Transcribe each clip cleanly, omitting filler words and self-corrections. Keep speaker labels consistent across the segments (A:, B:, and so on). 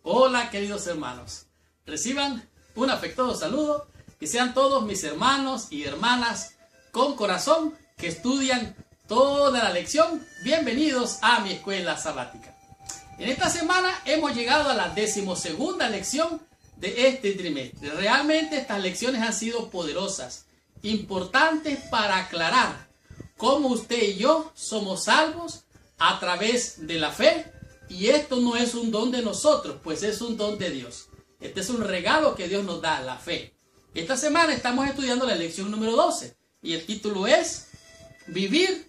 A: Hola queridos hermanos, reciban un afectuoso saludo, que sean todos mis hermanos y hermanas con corazón que estudian toda la lección. Bienvenidos a mi escuela sabática. En esta semana hemos llegado a la 12ª lección de este trimestre. Realmente estas lecciones han sido poderosas, importantes para aclarar cómo usted y yo somos salvos a través de la fe. Y esto no es un don de nosotros, pues es un don de Dios. Este es un regalo que Dios nos da, la fe. Esta semana estamos estudiando la lección número 12 y el título es Vivir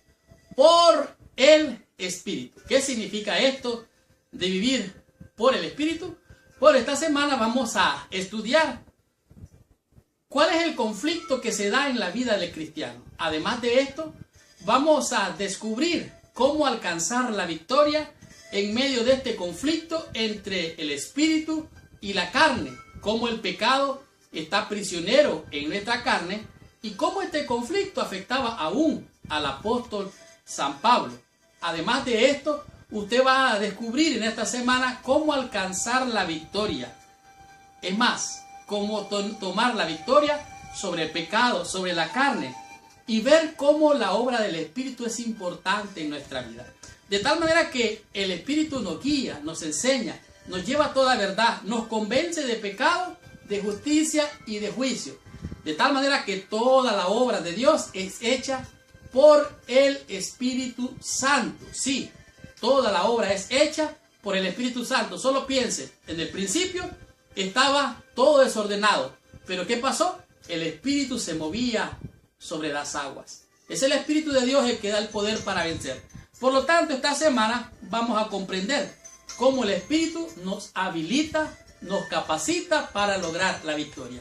A: por el Espíritu. ¿Qué significa esto de vivir por el Espíritu? Por esta semana vamos a estudiar cuál es el conflicto que se da en la vida del cristiano. Además de esto, vamos a descubrir cómo alcanzar la victoria en medio de este conflicto entre el espíritu y la carne, cómo el pecado está prisionero en nuestra carne y cómo este conflicto afectaba aún al apóstol San Pablo. Además de esto, usted va a descubrir en esta semana cómo alcanzar la victoria. Es más, cómo tomar la victoria sobre el pecado, sobre la carne, y ver cómo la obra del Espíritu es importante en nuestra vida. De tal manera que el Espíritu nos guía, nos enseña, nos lleva a toda verdad, nos convence de pecado, de justicia y de juicio. De tal manera que toda la obra de Dios es hecha por el Espíritu Santo. Sí, toda la obra es hecha por el Espíritu Santo. Solo piense, en el principio estaba todo desordenado. Pero ¿qué pasó? El Espíritu se movía sobre las aguas. Es el Espíritu de Dios el que da el poder para vencer. Por lo tanto, esta semana vamos a comprender cómo el Espíritu nos habilita, nos capacita para lograr la victoria.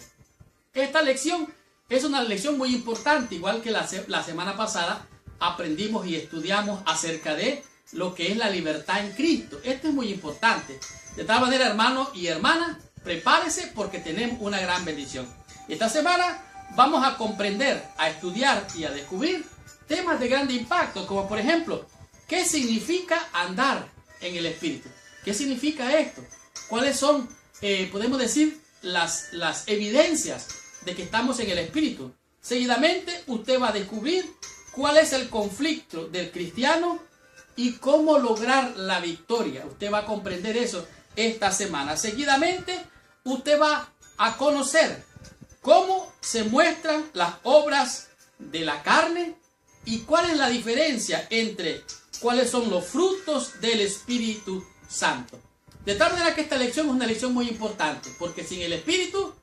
A: Esta lección es una lección muy importante, igual que la semana pasada aprendimos y estudiamos acerca de lo que es la libertad en Cristo. Esto es muy importante. De tal manera, hermano y hermana, prepárese porque tenemos una gran bendición. Esta semana vamos a comprender, a estudiar y a descubrir temas de grande impacto, como por ejemplo, ¿qué significa andar en el Espíritu? ¿Qué significa esto? ¿Cuáles son, podemos decir, las evidencias de que estamos en el Espíritu? Seguidamente, usted va a descubrir cuál es el conflicto del cristiano y cómo lograr la victoria. Usted va a comprender eso esta semana. Seguidamente, usted va a conocer cómo se muestran las obras de la carne y cuál es la diferencia entre cuáles son los frutos del Espíritu Santo. De tal manera que esta lección es una lección muy importante, porque sin el Espíritu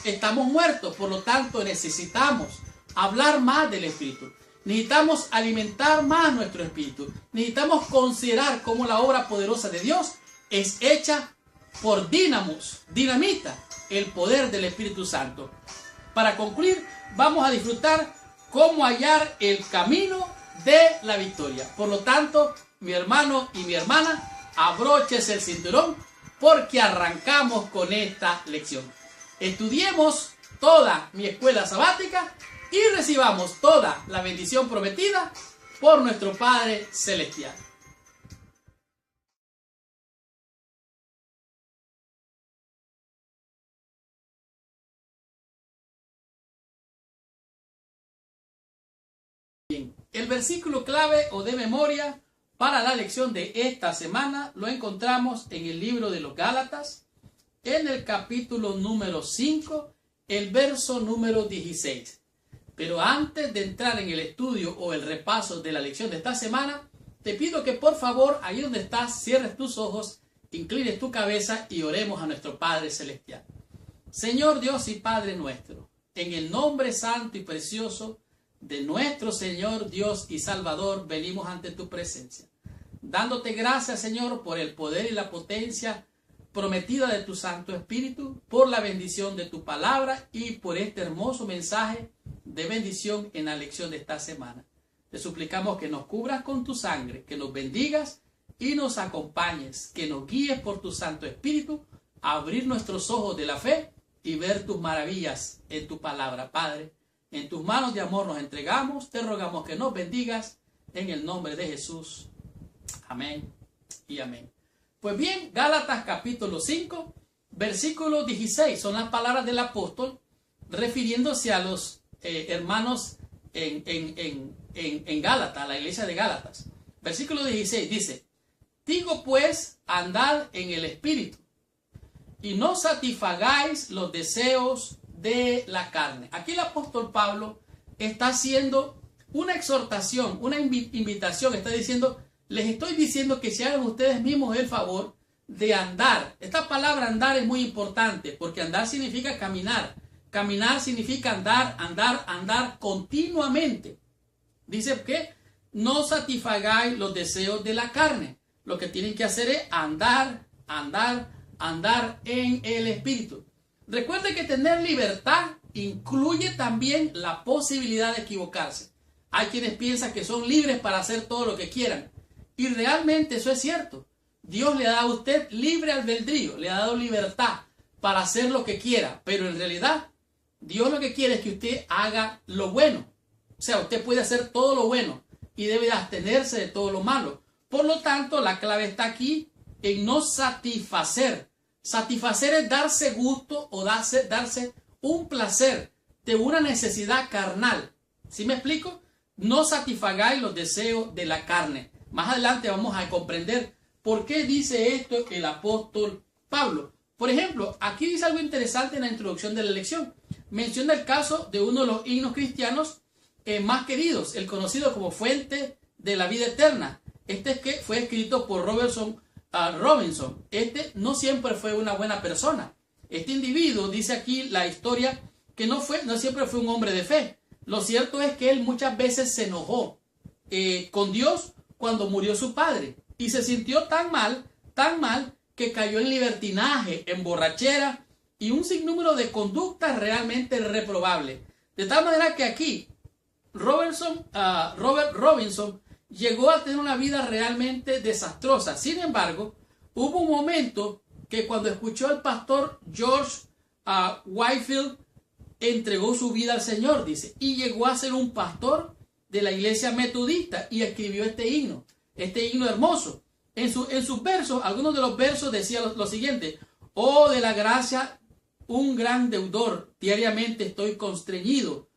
A: estamos muertos. Por lo tanto, necesitamos hablar más del Espíritu. Necesitamos alimentar más nuestro espíritu. Necesitamos considerar cómo la obra poderosa de Dios es hecha por dinamita el poder del Espíritu Santo. Para concluir, vamos a disfrutar cómo hallar el camino de la victoria. Por lo tanto, mi hermano y mi hermana, abróchese el cinturón porque arrancamos con esta lección. Estudiemos toda mi escuela sabática y recibamos toda la bendición prometida por nuestro Padre Celestial. Bien, el versículo clave o de memoria para la lección de esta semana lo encontramos en el libro de los Gálatas, en el capítulo número 5, el verso número 16. Pero antes de entrar en el estudio o el repaso de la lección de esta semana, te pido que por favor, ahí donde estás, cierres tus ojos, inclines tu cabeza y oremos a nuestro Padre Celestial. Señor Dios y Padre nuestro, en el nombre santo y precioso de nuestro Señor Dios y Salvador, venimos ante tu presencia, dándote gracias, Señor, por el poder y la potencia prometida de tu Santo Espíritu, por la bendición de tu palabra y por este hermoso mensaje de bendición en la lección de esta semana. Te suplicamos que nos cubras con tu sangre, que nos bendigas y nos acompañes, que nos guíes por tu Santo Espíritu a abrir nuestros ojos de la fe y ver tus maravillas en tu palabra, Padre. En tus manos de amor nos entregamos, te rogamos que nos bendigas en el nombre de Jesús. Amén y amén. Pues bien, Gálatas capítulo 5, versículo 16, son las palabras del apóstol refiriéndose a los hermanos en Gálatas, a la iglesia de Gálatas. Versículo 16 dice: digo pues, andad en el Espíritu, y no satisfagáis los deseos de la carne. Aquí el apóstol Pablo está haciendo una exhortación, una invitación, está diciendo, les estoy diciendo que se hagan ustedes mismos el favor de andar. Esta palabra andar es muy importante, porque andar significa caminar. Caminar significa andar continuamente. Dice que no satisfagáis los deseos de la carne. Lo que tienen que hacer es andar en el Espíritu. Recuerde que tener libertad incluye también la posibilidad de equivocarse. Hay quienes piensan que son libres para hacer todo lo que quieran. Y realmente eso es cierto. Dios le ha dado a usted libre albedrío, le ha dado libertad para hacer lo que quiera. Pero en realidad, Dios lo que quiere es que usted haga lo bueno. O sea, usted puede hacer todo lo bueno y debe abstenerse de todo lo malo. Por lo tanto, la clave está aquí en no satisfacer. Satisfacer es darse gusto o darse un placer de una necesidad carnal. ¿Sí me explico? No satisfagáis los deseos de la carne. Más adelante vamos a comprender por qué dice esto el apóstol Pablo. Por ejemplo, aquí dice algo interesante en la introducción de la lección. Menciona el caso de uno de los himnos cristianos más queridos, el conocido como Fuente de la Vida Eterna. Este que fue escrito por Robinson. Este no siempre fue una buena persona. Este individuo, dice aquí la historia, que no siempre fue un hombre de fe. Lo cierto es que él muchas veces se enojó con Dios cuando murió su padre y se sintió tan mal, que cayó en libertinaje, en borrachera y un sinnúmero de conductas realmente reprobables. De tal manera que aquí Robert Robinson llegó a tener una vida realmente desastrosa. Sin embargo, hubo un momento que cuando escuchó al pastor George Whitefield, entregó su vida al Señor, dice, y llegó a ser un pastor de la iglesia metodista y escribió este himno hermoso. En sus versos, algunos de los versos decían lo siguiente: oh, de la gracia, un gran deudor, diariamente estoy constreñido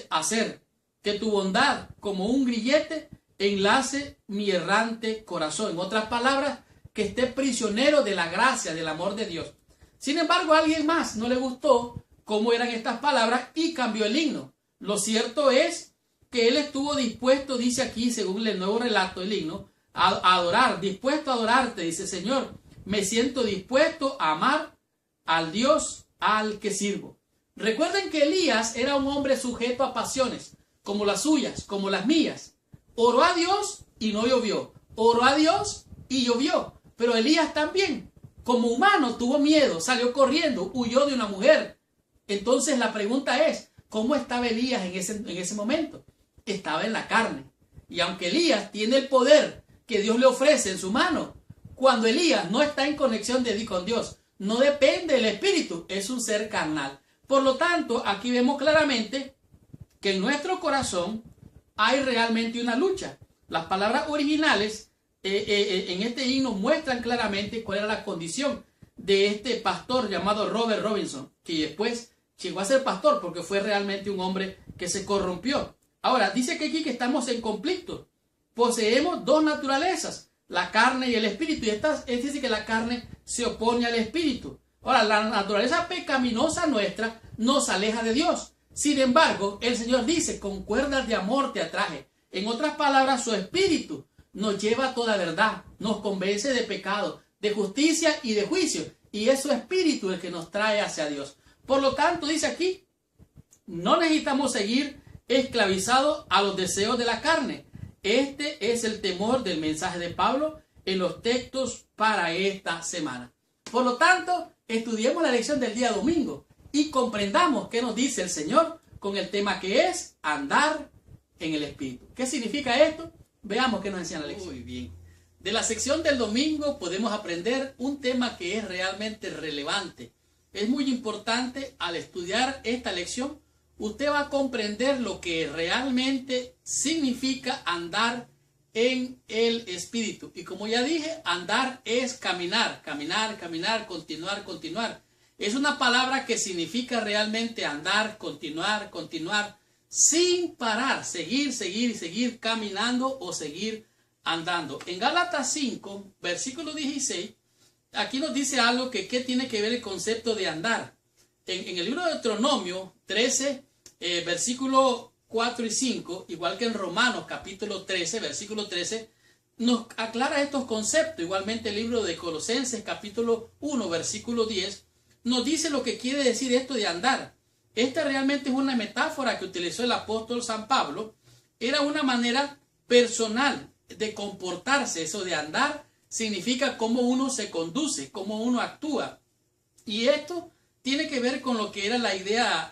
A: a hacer que tu bondad, como un grillete, enlace mi errante corazón. En otras palabras, que esté prisionero de la gracia, del amor de Dios. Sin embargo, a alguien más no le gustó cómo eran estas palabras y cambió el himno. Lo cierto es que él estuvo dispuesto, dice aquí, según el nuevo relato del himno, a adorar, dispuesto a adorarte. Dice: Señor, me siento dispuesto a amar al Dios al que sirvo. Recuerden que Elías era un hombre sujeto a pasiones, como las suyas, como las mías. Oró a Dios y no llovió. Oró a Dios y llovió. Pero Elías también, como humano, tuvo miedo, salió corriendo, huyó de una mujer. Entonces la pregunta es, ¿cómo estaba Elías en ese momento? Estaba en la carne. Y aunque Elías tiene el poder que Dios le ofrece en su mano, cuando Elías no está en conexión con Dios, no depende del Espíritu, es un ser carnal. Por lo tanto, aquí vemos claramente que en nuestro corazón hay realmente una lucha. Las palabras originales en este himno muestran claramente cuál era la condición de este pastor llamado Robert Robinson, que después llegó a ser pastor porque fue realmente un hombre que se corrompió. Ahora, dice que aquí que estamos en conflicto. Poseemos dos naturalezas, la carne y el espíritu. Y es decir, que la carne se opone al espíritu. Ahora, la naturaleza pecaminosa nuestra nos aleja de Dios. Sin embargo, el Señor dice: con cuerdas de amor te atraje. En otras palabras, su espíritu nos lleva a toda verdad, nos convence de pecado, de justicia y de juicio. Y es su espíritu el que nos trae hacia Dios. Por lo tanto, dice aquí, no necesitamos seguir esclavizados a los deseos de la carne. Este es el temor del mensaje de Pablo en los textos para esta semana. Por lo tanto, estudiemos la lección del día domingo y comprendamos qué nos dice el Señor con el tema que es andar en el Espíritu. ¿Qué significa esto? Veamos qué nos enseña la lección. Muy bien. De la sección del domingo podemos aprender un tema que es realmente relevante. Es muy importante. Al estudiar esta lección, usted va a comprender lo que realmente significa andar en el espíritu. Y como ya dije, andar es caminar, caminar, caminar, continuar, continuar. Es una palabra que significa realmente andar, continuar, continuar, sin parar, seguir, seguir, seguir caminando o seguir andando. En Gálatas 5, versículo 16, aquí nos dice algo que ¿qué tiene que ver el concepto de andar? En el libro de Deuteronomio 13, versículo 4 y 5, igual que en Romanos capítulo 13, versículo 13, nos aclara estos conceptos. Igualmente el libro de Colosenses capítulo 1, versículo 10, nos dice lo que quiere decir esto de andar. Esta realmente es una metáfora que utilizó el apóstol San Pablo. Era una manera personal de comportarse. Eso de andar significa cómo uno se conduce, cómo uno actúa. Y esto tiene que ver con lo que era la idea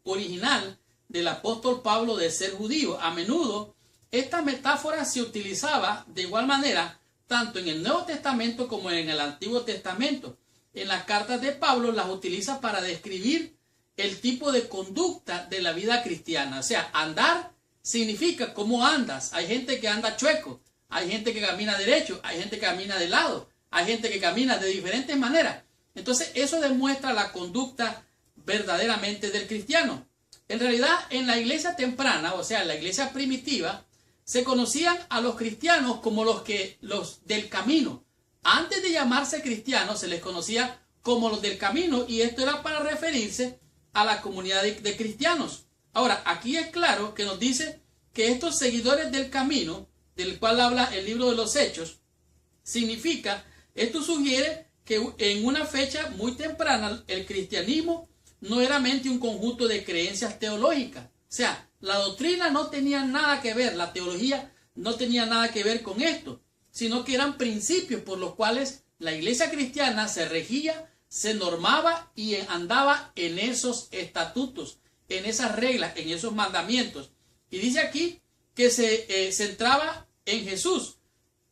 A: original del apóstol Pablo de ser judío. A menudo esta metáfora se utilizaba de igual manera tanto en el Nuevo Testamento como en el Antiguo Testamento. En las cartas de Pablo las utiliza para describir el tipo de conducta de la vida cristiana. O sea, andar significa cómo andas. Hay gente que anda chueco, hay gente que camina derecho, hay gente que camina de lado, hay gente que camina de diferentes maneras. Entonces eso demuestra la conducta verdaderamente del cristiano. En realidad, en la iglesia temprana, o sea, en la iglesia primitiva, se conocían a los cristianos como los del camino. Antes de llamarse cristianos, se les conocía como los del camino, y esto era para referirse a la comunidad de cristianos. Ahora, aquí es claro que nos dice que estos seguidores del camino, del cual habla el libro de los Hechos, esto sugiere que en una fecha muy temprana el cristianismo no era meramente un conjunto de creencias teológicas. O sea, la doctrina no tenía nada que ver, la teología no tenía nada que ver con esto, sino que eran principios por los cuales la iglesia cristiana se regía, se normaba y andaba en esos estatutos, en esas reglas, en esos mandamientos. Y dice aquí que se centraba en Jesús,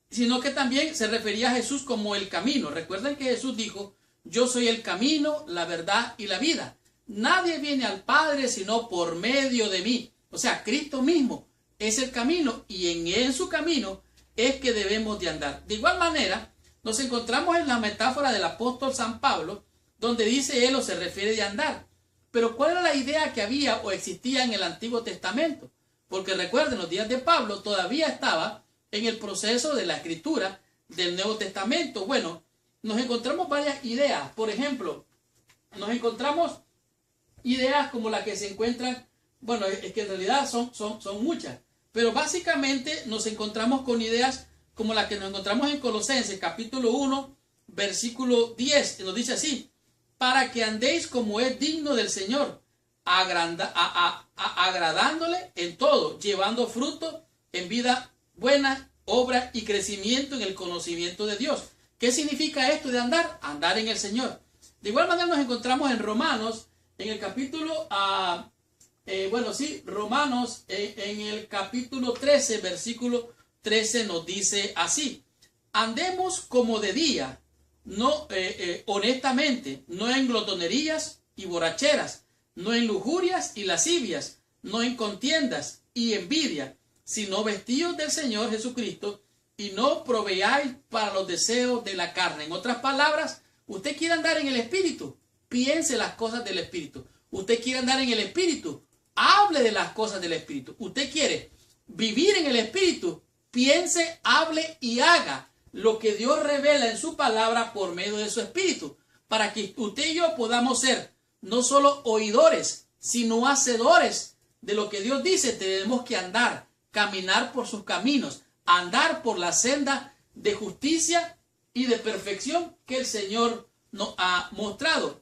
A: sino que también se refería a Jesús como el camino. Recuerden que Jesús dijo: yo soy el camino, la verdad y la vida. Nadie viene al Padre sino por medio de mí. O sea, Cristo mismo es el camino, y en su camino es que debemos de andar. De igual manera, nos encontramos en la metáfora del apóstol San Pablo, donde dice él o se refiere de andar. Pero ¿cuál era la idea que había o existía en el Antiguo Testamento? Porque recuerden, los días de Pablo todavía estaba en el proceso de la escritura del Nuevo Testamento. Bueno, nos encontramos varias ideas. Por ejemplo, nos encontramos ideas como las que se encuentran, bueno, es que en realidad son muchas, pero básicamente nos encontramos con ideas como las que nos encontramos en Colosenses capítulo 1, versículo 10, que nos dice así: para que andéis como es digno del Señor, agradándole en todo, llevando fruto en vida buena, obra y crecimiento en el conocimiento de Dios. ¿Qué significa esto de andar? Andar en el Señor. De igual manera nos encontramos en Romanos, en el capítulo, Romanos, en el capítulo 13, versículo 13 nos dice así: andemos como de día, no honestamente, no en glotonerías y borracheras, no en lujurias y lascivias, no en contiendas y envidia, sino vestidos del Señor Jesucristo, y no proveáis para los deseos de la carne. En otras palabras, usted quiere andar en el Espíritu, piense las cosas del Espíritu. Usted quiere andar en el Espíritu, hable de las cosas del Espíritu. Usted quiere vivir en el Espíritu, piense, hable y haga lo que Dios revela en su palabra por medio de su Espíritu, para que usted y yo podamos ser no solo oidores, sino hacedores de lo que Dios dice. Tenemos que andar, caminar por sus caminos, andar por la senda de justicia y de perfección que el Señor nos ha mostrado.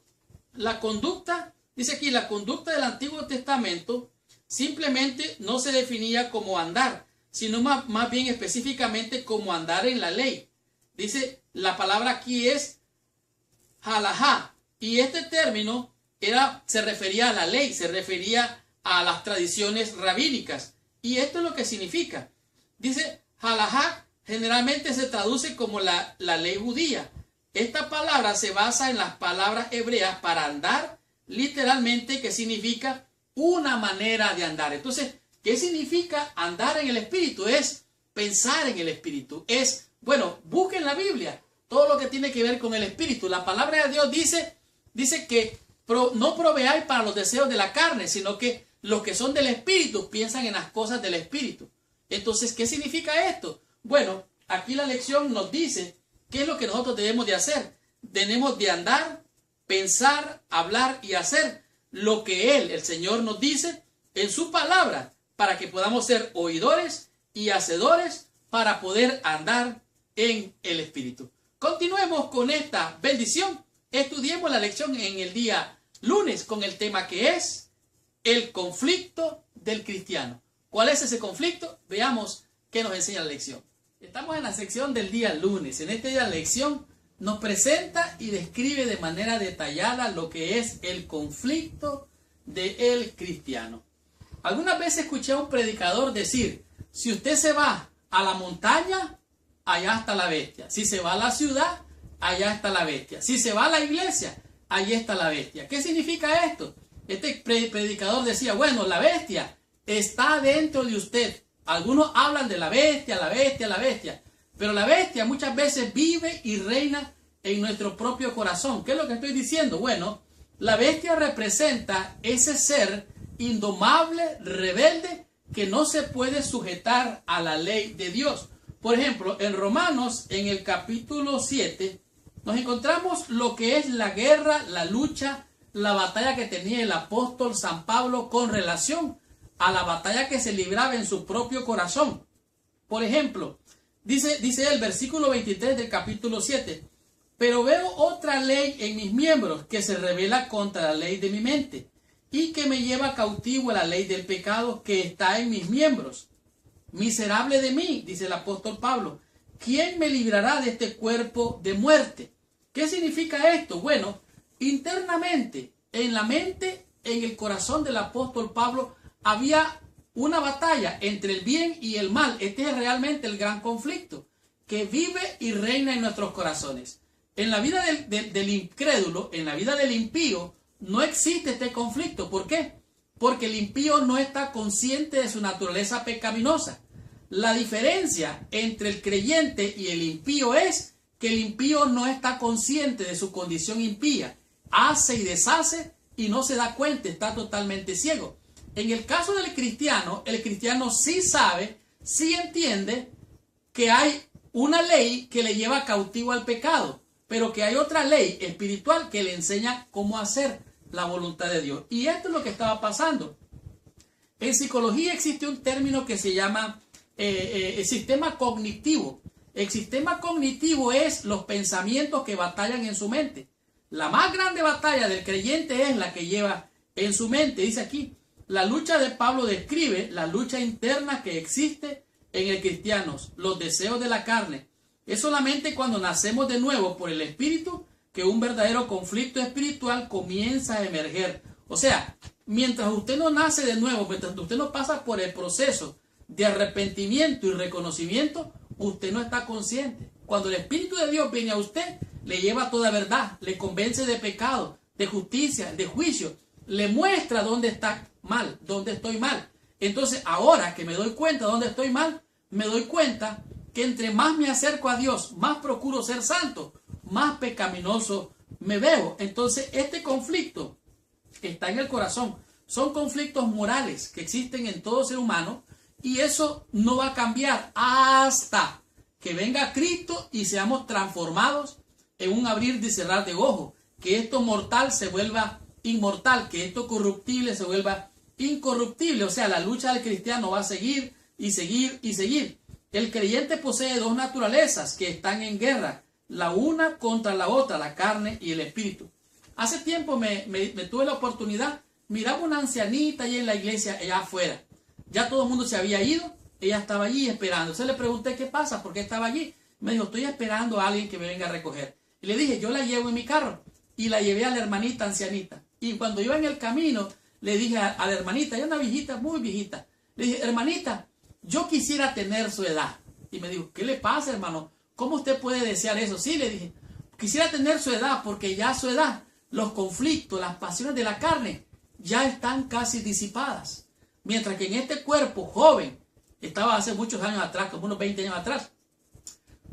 A: La conducta, dice aquí, la conducta del Antiguo Testamento simplemente no se definía como andar, sino más bien específicamente como andar en la ley. Dice, la palabra aquí es halajá, y este término se refería a la ley, se refería a las tradiciones rabínicas, y esto es lo que significa. Dice, halajá generalmente se traduce como la ley judía. Esta palabra se basa en las palabras hebreas para andar, literalmente, que significa una manera de andar. Entonces, ¿qué significa andar en el Espíritu? Es pensar en el Espíritu. Busquen la Biblia, todo lo que tiene que ver con el Espíritu. La palabra de Dios dice que no proveáis para los deseos de la carne, sino que los que son del Espíritu piensan en las cosas del Espíritu. Entonces, ¿qué significa esto? Bueno, aquí la lección nos dice qué es lo que nosotros debemos de hacer. Tenemos de andar, pensar, hablar y hacer lo que Él, el Señor, nos dice en su palabra, para que podamos ser oidores y hacedores para poder andar en el Espíritu. Continuemos con esta bendición. Estudiemos la lección en el día lunes con el tema que es el conflicto del cristiano. ¿Cuál es ese conflicto? Veamos qué nos enseña la lección. Estamos en la sección del día lunes. En este día la lección nos presenta y describe de manera detallada lo que es el conflicto del cristiano. Algunas veces escuché a un predicador decir: si usted se va a la montaña, allá está la bestia. Si se va a la ciudad, allá está la bestia. Si se va a la iglesia, allí está la bestia. ¿Qué significa esto? Este predicador decía: bueno, la bestia está dentro de usted. Algunos hablan de la bestia, la bestia, la bestia. Pero la bestia muchas veces vive y reina en nuestro propio corazón. ¿Qué es lo que estoy diciendo? Bueno, la bestia representa ese ser indomable, rebelde, que no se puede sujetar a la ley de Dios. Por ejemplo, en Romanos, en el capítulo 7, nos encontramos lo que es la guerra, la lucha, la batalla que tenía el apóstol San Pablo con relación a la batalla que se libraba en su propio corazón. Por ejemplo, dice el versículo 23 del capítulo 7, pero veo otra ley en mis miembros que se revela contra la ley de mi mente y que me lleva cautivo a la ley del pecado que está en mis miembros. Miserable de mí, dice el apóstol Pablo, ¿quién me librará de este cuerpo de muerte? ¿Qué significa esto? Bueno, internamente, en la mente, en el corazón del apóstol Pablo, había una batalla entre el bien y el mal. Este es realmente el gran conflicto que vive y reina en nuestros corazones. En la vida del incrédulo, en la vida del impío, no existe este conflicto. ¿Por qué? Porque el impío no está consciente de su naturaleza pecaminosa. La diferencia entre el creyente y el impío es que el impío no está consciente de su condición impía. Hace y deshace y no se da cuenta, está totalmente ciego. En el caso del cristiano, el cristiano sí sabe, sí entiende que hay una ley que le lleva cautivo al pecado, pero que hay otra ley espiritual que le enseña cómo hacer la voluntad de Dios. Y esto es lo que estaba pasando. En psicología existe un término que se llama el sistema cognitivo. El sistema cognitivo es los pensamientos que batallan en su mente. La más grande batalla del creyente es la que lleva en su mente. Dice aquí, la lucha de Pablo describe la lucha interna que existe en el cristiano, los deseos de la carne. Es solamente cuando nacemos de nuevo por el Espíritu que un verdadero conflicto espiritual comienza a emerger. O sea, mientras usted no nace de nuevo, mientras usted no pasa por el proceso de arrepentimiento y reconocimiento, usted no está consciente. Cuando el Espíritu de Dios viene a usted, le lleva toda verdad, le convence de pecado, de justicia, de juicio, le muestra dónde está mal, dónde estoy mal. Entonces, ahora que me doy cuenta dónde estoy mal, me doy cuenta que entre más me acerco a Dios, más procuro ser santo, más pecaminoso me veo. Entonces, este conflicto está en el corazón. Son conflictos morales que existen en todo ser humano y eso no va a cambiar hasta que venga Cristo y seamos transformados en un abrir y cerrar de ojos. Que esto mortal se vuelva inmortal, que esto corruptible se vuelva incorruptible. O sea, la lucha del cristiano va a seguir y seguir y seguir. El creyente posee dos naturalezas que están en guerra, la una contra la otra, la carne y el espíritu. Hace tiempo me tuve la oportunidad, miraba una ancianita ahí en la iglesia, allá afuera. Ya todo el mundo se había ido, ella estaba allí esperando. Entonces le pregunté qué pasa, por qué estaba allí. Me dijo, estoy esperando a alguien que me venga a recoger. Y le dije, yo la llevo en mi carro. Y la llevé a la hermanita ancianita. Y cuando iba en el camino, le dije a la hermanita, ella es una viejita, muy viejita. Le dije, hermanita, yo quisiera tener su edad. Y me dijo, ¿qué le pasa, hermano? ¿Cómo usted puede desear eso? Sí, le dije, quisiera tener su edad, porque ya a su edad, los conflictos, las pasiones de la carne, ya están casi disipadas. Mientras que en este cuerpo joven, estaba hace muchos años atrás, como unos 20 años atrás.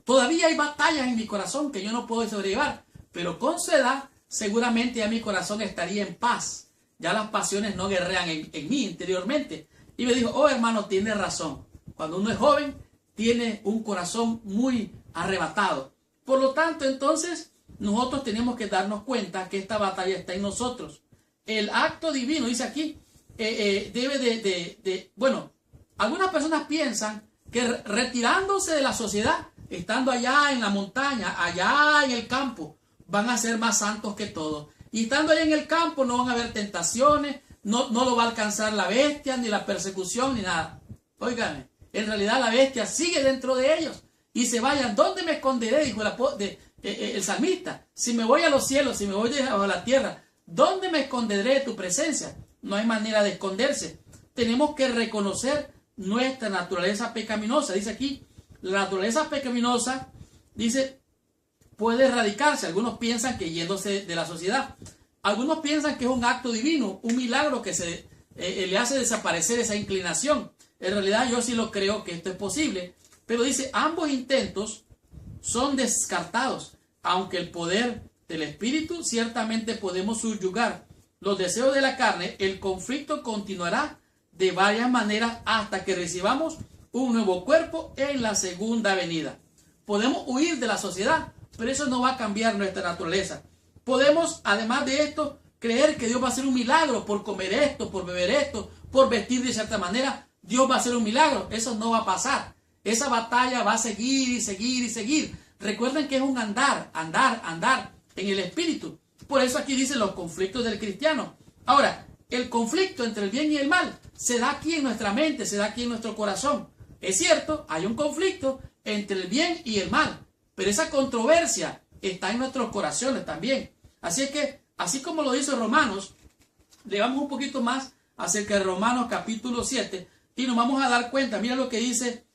A: Todavía hay batallas en mi corazón que yo no puedo sobrellevar, pero con su edad seguramente ya mi corazón estaría en paz. Ya las pasiones no guerrean en mí interiormente. Y me dijo, oh hermano, tiene razón. Cuando uno es joven, tiene un corazón muy arrebatado. Por lo tanto, entonces, nosotros tenemos que darnos cuenta que esta batalla está en nosotros. El acto divino, dice aquí, bueno, algunas personas piensan que retirándose de la sociedad, estando allá en la montaña, allá en el campo, van a ser más santos que todos. Y estando allá en el campo no van a haber tentaciones, no lo va a alcanzar la bestia, ni la persecución, ni nada. Óigame, en realidad la bestia sigue dentro de ellos. Y se vayan, ¿dónde me esconderé? Dijo el salmista. Si me voy a los cielos, si me voy a la tierra, ¿dónde me esconderé de tu presencia? No hay manera de esconderse. Tenemos que reconocer nuestra naturaleza pecaminosa. Dice aquí, la naturaleza pecaminosa, dice, puede erradicarse. Algunos piensan que yéndose de la sociedad. Algunos piensan que es un acto divino, un milagro que le hace desaparecer esa inclinación. En realidad yo sí lo creo que esto es posible. Pero dice, ambos intentos son descartados. Aunque el poder del Espíritu ciertamente podemos subyugar los deseos de la carne, el conflicto continuará de varias maneras hasta que recibamos un nuevo cuerpo en la segunda venida. Podemos huir de la sociedad, pero eso no va a cambiar nuestra naturaleza. Podemos, además de esto, creer que Dios va a hacer un milagro por comer esto, por beber esto, por vestir de cierta manera. Dios va a hacer un milagro. Eso no va a pasar. Esa batalla va a seguir y seguir y seguir. Recuerden que es un andar en el Espíritu. Por eso aquí dice los conflictos del cristiano. Ahora, el conflicto entre el bien y el mal se da aquí en nuestra mente, se da aquí en nuestro corazón. Es cierto, hay un conflicto entre el bien y el mal, pero esa controversia está en nuestros corazones también. Así es que, así como lo dice Romanos, leamos un poquito más acerca de Romanos capítulo 7 y nos vamos a dar cuenta. Mira lo que dice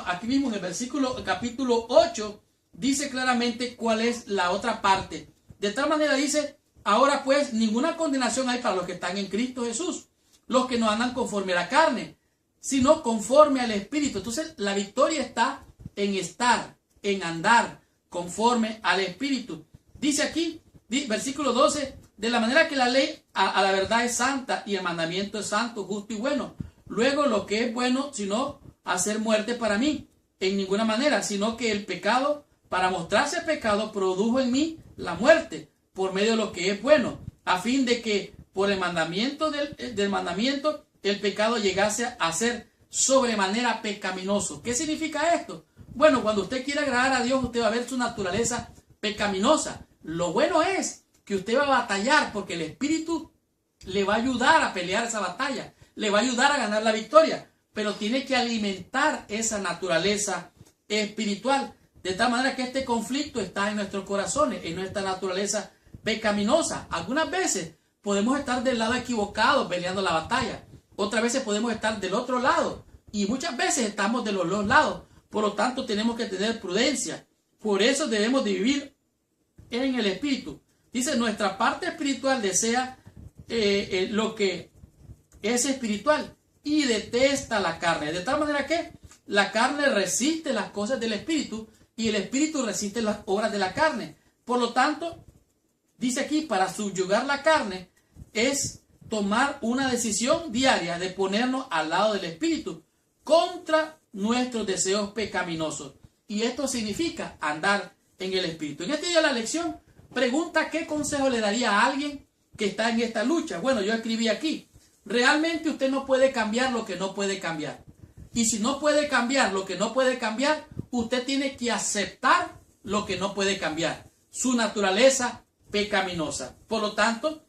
A: aquí mismo en el capítulo 8, dice claramente cuál es la otra parte. De tal manera dice, ahora pues ninguna condenación hay para los que están en Cristo Jesús, los que no andan conforme a la carne, sino conforme al Espíritu. Entonces la victoria está en estar, en andar conforme al Espíritu. Dice aquí, versículo 12, de la manera que la ley a la verdad es santa y el mandamiento es santo, justo y bueno. Luego lo que es bueno, sino hacer muerte para mí, en ninguna manera, sino que el pecado, para mostrarse pecado, produjo en mí la muerte, por medio de lo que es bueno, a fin de que por el mandamiento del mandamiento, el pecado llegase a ser sobremanera pecaminoso. ¿Qué significa esto? Bueno, cuando usted quiere agradar a Dios, usted va a ver su naturaleza pecaminosa. Lo bueno es que usted va a batallar porque el Espíritu le va a ayudar a pelear esa batalla, le va a ayudar a ganar la victoria, pero tiene que alimentar esa naturaleza espiritual, de tal manera que este conflicto está en nuestros corazones, en nuestra naturaleza pecaminosa. Algunas veces podemos estar del lado equivocado peleando la batalla, otras veces podemos estar del otro lado y muchas veces estamos de los dos lados. Por lo tanto, tenemos que tener prudencia. Por eso debemos de vivir en el Espíritu. Dice, nuestra parte espiritual desea lo que es espiritual y detesta la carne. De tal manera que la carne resiste las cosas del Espíritu y el Espíritu resiste las obras de la carne. Por lo tanto, dice aquí, para subyugar la carne es tomar una decisión diaria de ponernos al lado del Espíritu contra nuestros deseos pecaminosos. Y esto significa andar en el Espíritu. En este día de la lección, pregunta qué consejo le daría a alguien que está en esta lucha. Bueno, yo escribí aquí, realmente usted no puede cambiar lo que no puede cambiar. Y si no puede cambiar lo que no puede cambiar, usted tiene que aceptar lo que no puede cambiar, su naturaleza pecaminosa. Por lo tanto,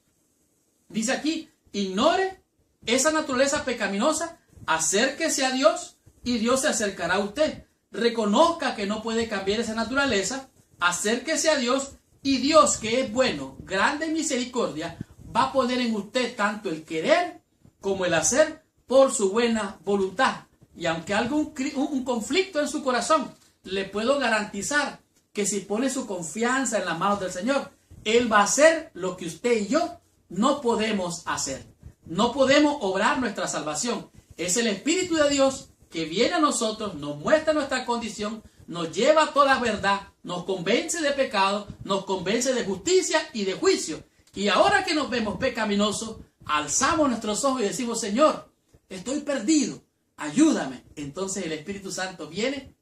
A: dice aquí, ignore esa naturaleza pecaminosa, acérquese a Dios y Dios se acercará a usted. Reconozca que no puede cambiar esa naturaleza, acérquese a Dios y Dios, que es bueno, grande en misericordia, va a poner en usted tanto el querer como el hacer por su buena voluntad. Y aunque haya un conflicto en su corazón, le puedo garantizar que si pone su confianza en las manos del Señor, Él va a hacer lo que usted y yo no podemos hacer. No podemos obrar nuestra salvación. Es el Espíritu de Dios que viene a nosotros, nos muestra nuestra condición, nos lleva a toda verdad, nos convence de pecado, nos convence de justicia y de juicio. Y ahora que nos vemos pecaminosos, alzamos nuestros ojos y decimos: Señor, estoy perdido, ayúdame. Entonces el Espíritu Santo viene,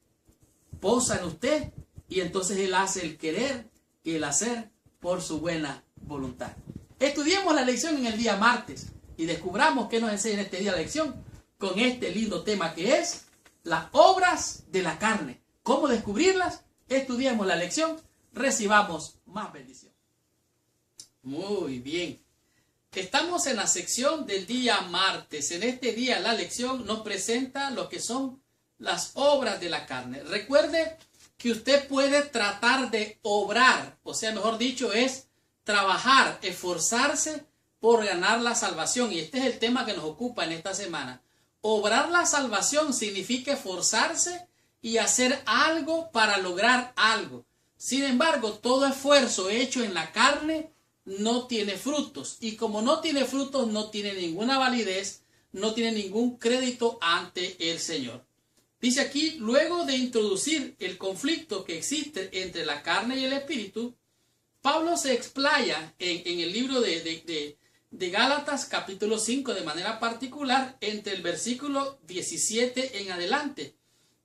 A: posa en usted, y entonces Él hace el querer y el hacer por su buena voluntad. Estudiemos la lección en el día martes y descubramos qué nos enseña en este día la lección con este lindo tema que es las obras de la carne. ¿Cómo descubrirlas? Estudiemos la lección, recibamos más bendición. Muy bien. Estamos en la sección del día martes. En este día la lección nos presenta lo que son las obras de la carne. Recuerde que usted puede tratar de obrar, o sea, mejor dicho, es trabajar, esforzarse por ganar la salvación. Y este es el tema que nos ocupa en esta semana. Obrar la salvación significa esforzarse y hacer algo para lograr algo. Sin embargo, todo esfuerzo hecho en la carne no tiene frutos. Y como no tiene frutos, no tiene ninguna validez, no tiene ningún crédito ante el Señor. Dice aquí: luego de introducir el conflicto que existe entre la carne y el espíritu, Pablo se explaya en el libro de Gálatas capítulo 5 de manera particular entre el versículo 17 en adelante.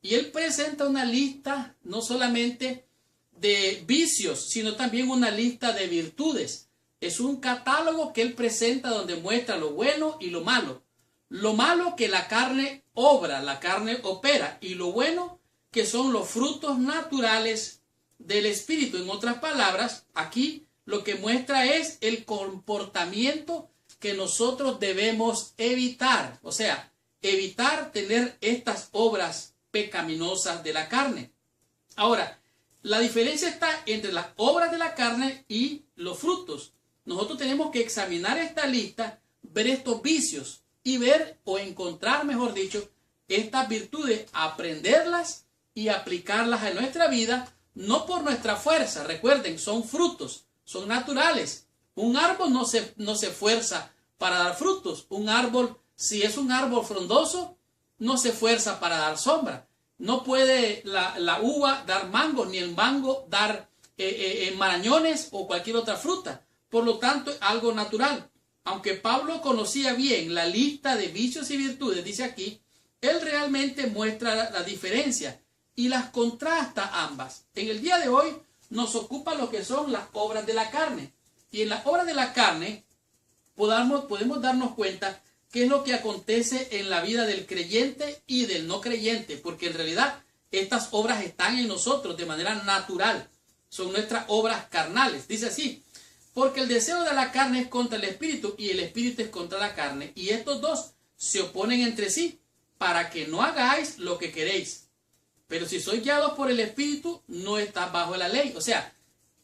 A: Y él presenta una lista no solamente de vicios, sino también una lista de virtudes. Es un catálogo que él presenta donde muestra lo bueno y lo malo. Lo malo que la carne obra, la carne opera, y lo bueno que son los frutos naturales del Espíritu. En otras palabras, aquí lo que muestra es el comportamiento que nosotros debemos evitar. O sea, evitar tener estas obras pecaminosas de la carne. Ahora, la diferencia está entre las obras de la carne y los frutos. Nosotros tenemos que examinar esta lista, ver estos vicios y ver o encontrar, mejor dicho, estas virtudes, aprenderlas y aplicarlas en nuestra vida, no por nuestra fuerza. Recuerden, son frutos, son naturales. Un árbol no se esfuerza para dar frutos. Un árbol, si es un árbol frondoso, no se esfuerza para dar sombra. No puede la uva dar mangos, ni el mango dar marañones o cualquier otra fruta. Por lo tanto, es algo natural. Aunque Pablo conocía bien la lista de vicios y virtudes, dice aquí, él realmente muestra la diferencia y las contrasta ambas. En el día de hoy nos ocupa lo que son las obras de la carne. Y en las obras de la carne podemos darnos cuenta qué es lo que acontece en la vida del creyente y del no creyente, porque en realidad estas obras están en nosotros de manera natural. Son nuestras obras carnales. Dice así: porque el deseo de la carne es contra el espíritu y el espíritu es contra la carne, y estos dos se oponen entre sí para que no hagáis lo que queréis. Pero si sois guiados por el espíritu, no estáis bajo la ley. O sea,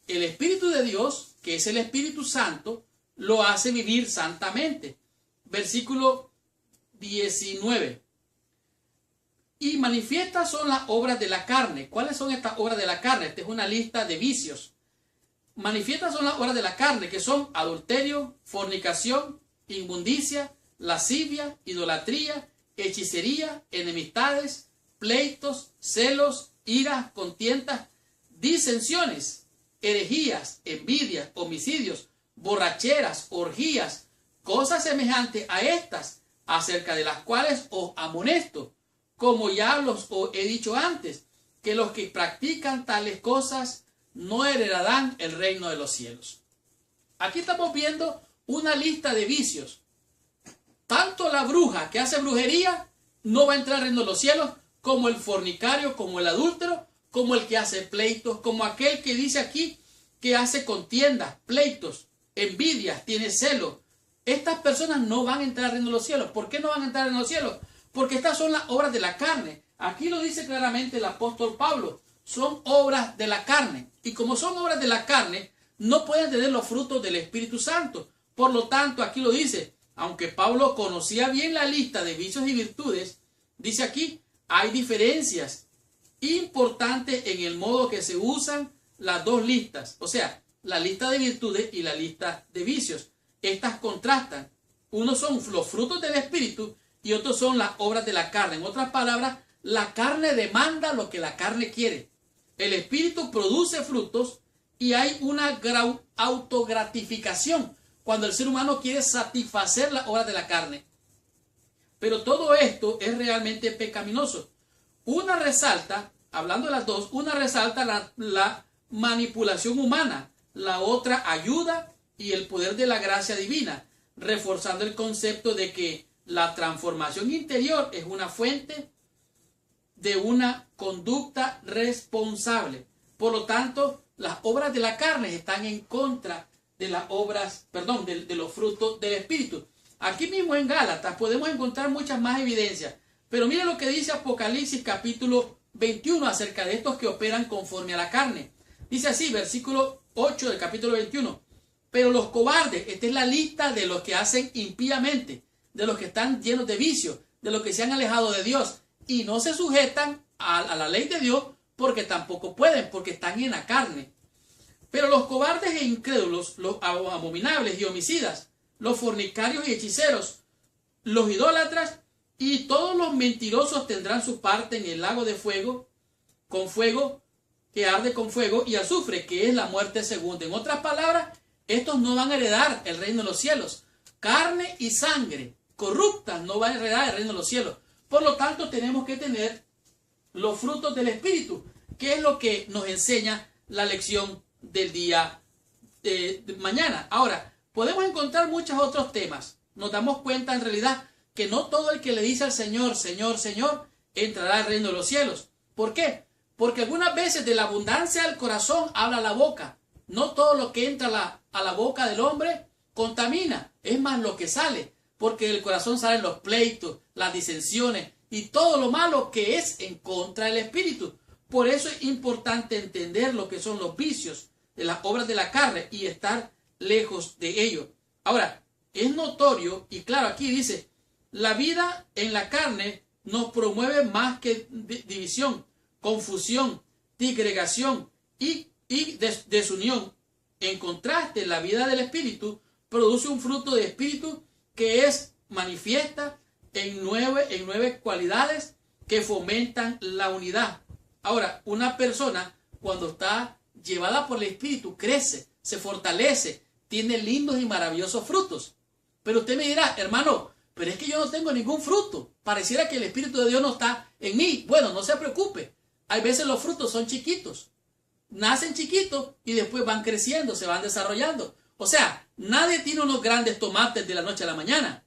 A: el Espíritu de Dios, que es el Espíritu Santo, lo hace vivir santamente. Versículo 19. Y manifiestas son las obras de la carne. ¿Cuáles son estas obras de la carne? Esta es una lista de vicios. Manifiestas son las obras de la carne, que son adulterio, fornicación, inmundicia, lascivia, idolatría, hechicería, enemistades, pleitos, celos, iras, contiendas, disensiones, herejías, envidias, homicidios, borracheras, orgías, cosas semejantes a estas, acerca de las cuales os amonesto, como ya los he dicho antes, que los que practican tales cosas no heredarán el reino de los cielos. Aquí estamos viendo una lista de vicios. Tanto la bruja que hace brujería no va a entrar al reino de los cielos, como el fornicario, como el adúltero, como el que hace pleitos, como aquel que dice aquí que hace contiendas, pleitos, envidias, tiene celo. Estas personas no van a entrar al reino de los cielos. ¿Por qué no van a entrar al reino de los cielos? Porque estas son las obras de la carne. Aquí lo dice claramente el apóstol Pablo. Son obras de la carne. Y como son obras de la carne, no pueden tener los frutos del Espíritu Santo. Por lo tanto, aquí lo dice, aunque Pablo conocía bien la lista de vicios y virtudes, dice aquí, hay diferencias importantes en el modo que se usan las dos listas. O sea, la lista de virtudes y la lista de vicios. Estas contrastan. Unos son los frutos del Espíritu y otros son las obras de la carne. En otras palabras, la carne demanda lo que la carne quiere. El Espíritu produce frutos y hay una autogratificación cuando el ser humano quiere satisfacer las obras de la carne. Pero todo esto es realmente pecaminoso. Una resalta, hablando de las dos, una resalta la manipulación humana, la otra ayuda y el poder de la gracia divina, reforzando el concepto de que la transformación interior es una fuente de una conducta responsable. Por lo tanto, las obras de la carne están en contra de las obras, de los frutos del Espíritu. Aquí mismo en Gálatas podemos encontrar muchas más evidencias, pero mire lo que dice Apocalipsis capítulo 21 acerca de estos que operan conforme a la carne. Dice así, versículo 8 del capítulo 21. Pero los cobardes, esta es la lista de los que hacen impíamente, de los que están llenos de vicios, de los que se han alejado de Dios y no se sujetan a la ley de Dios porque tampoco pueden, porque están en la carne. Pero los cobardes e incrédulos, los abominables y homicidas, los fornicarios y hechiceros, los idólatras y todos los mentirosos tendrán su parte en el lago de fuego, con fuego, que arde con fuego y azufre, que es la muerte segunda. En otras palabras, estos no van a heredar el reino de los cielos. Carne y sangre corruptas no van a heredar el reino de los cielos. Por lo tanto, tenemos que tener los frutos del Espíritu, que es lo que nos enseña la lección del día de mañana. Ahora, podemos encontrar muchos otros temas. Nos damos cuenta en realidad que no todo el que le dice al Señor, Señor, Señor, entrará al reino de los cielos. ¿Por qué? Porque algunas veces de la abundancia del corazón habla la boca. No todo lo que entra a la boca del hombre contamina, es más lo que sale, porque del corazón salen los pleitos, las disensiones y todo lo malo que es en contra del Espíritu. Por eso es importante entender lo que son los vicios de las obras de la carne y estar lejos de ello. Ahora, es notorio, y claro, aquí dice, la vida en la carne nos promueve más que división, confusión, disgregación y desunión. En contraste, la vida del Espíritu produce un fruto de Espíritu que es manifiesta en nueve cualidades que fomentan la unidad. Ahora, una persona cuando está llevada por el Espíritu crece, se fortalece, tiene lindos y maravillosos frutos. Pero usted me dirá, hermano, pero es que yo no tengo ningún fruto. Pareciera que el Espíritu de Dios no está en mí. Bueno, no se preocupe. Hay veces los frutos son chiquitos. Nacen chiquitos y después van creciendo, se van desarrollando. O sea, nadie tiene unos grandes tomates de la noche a la mañana.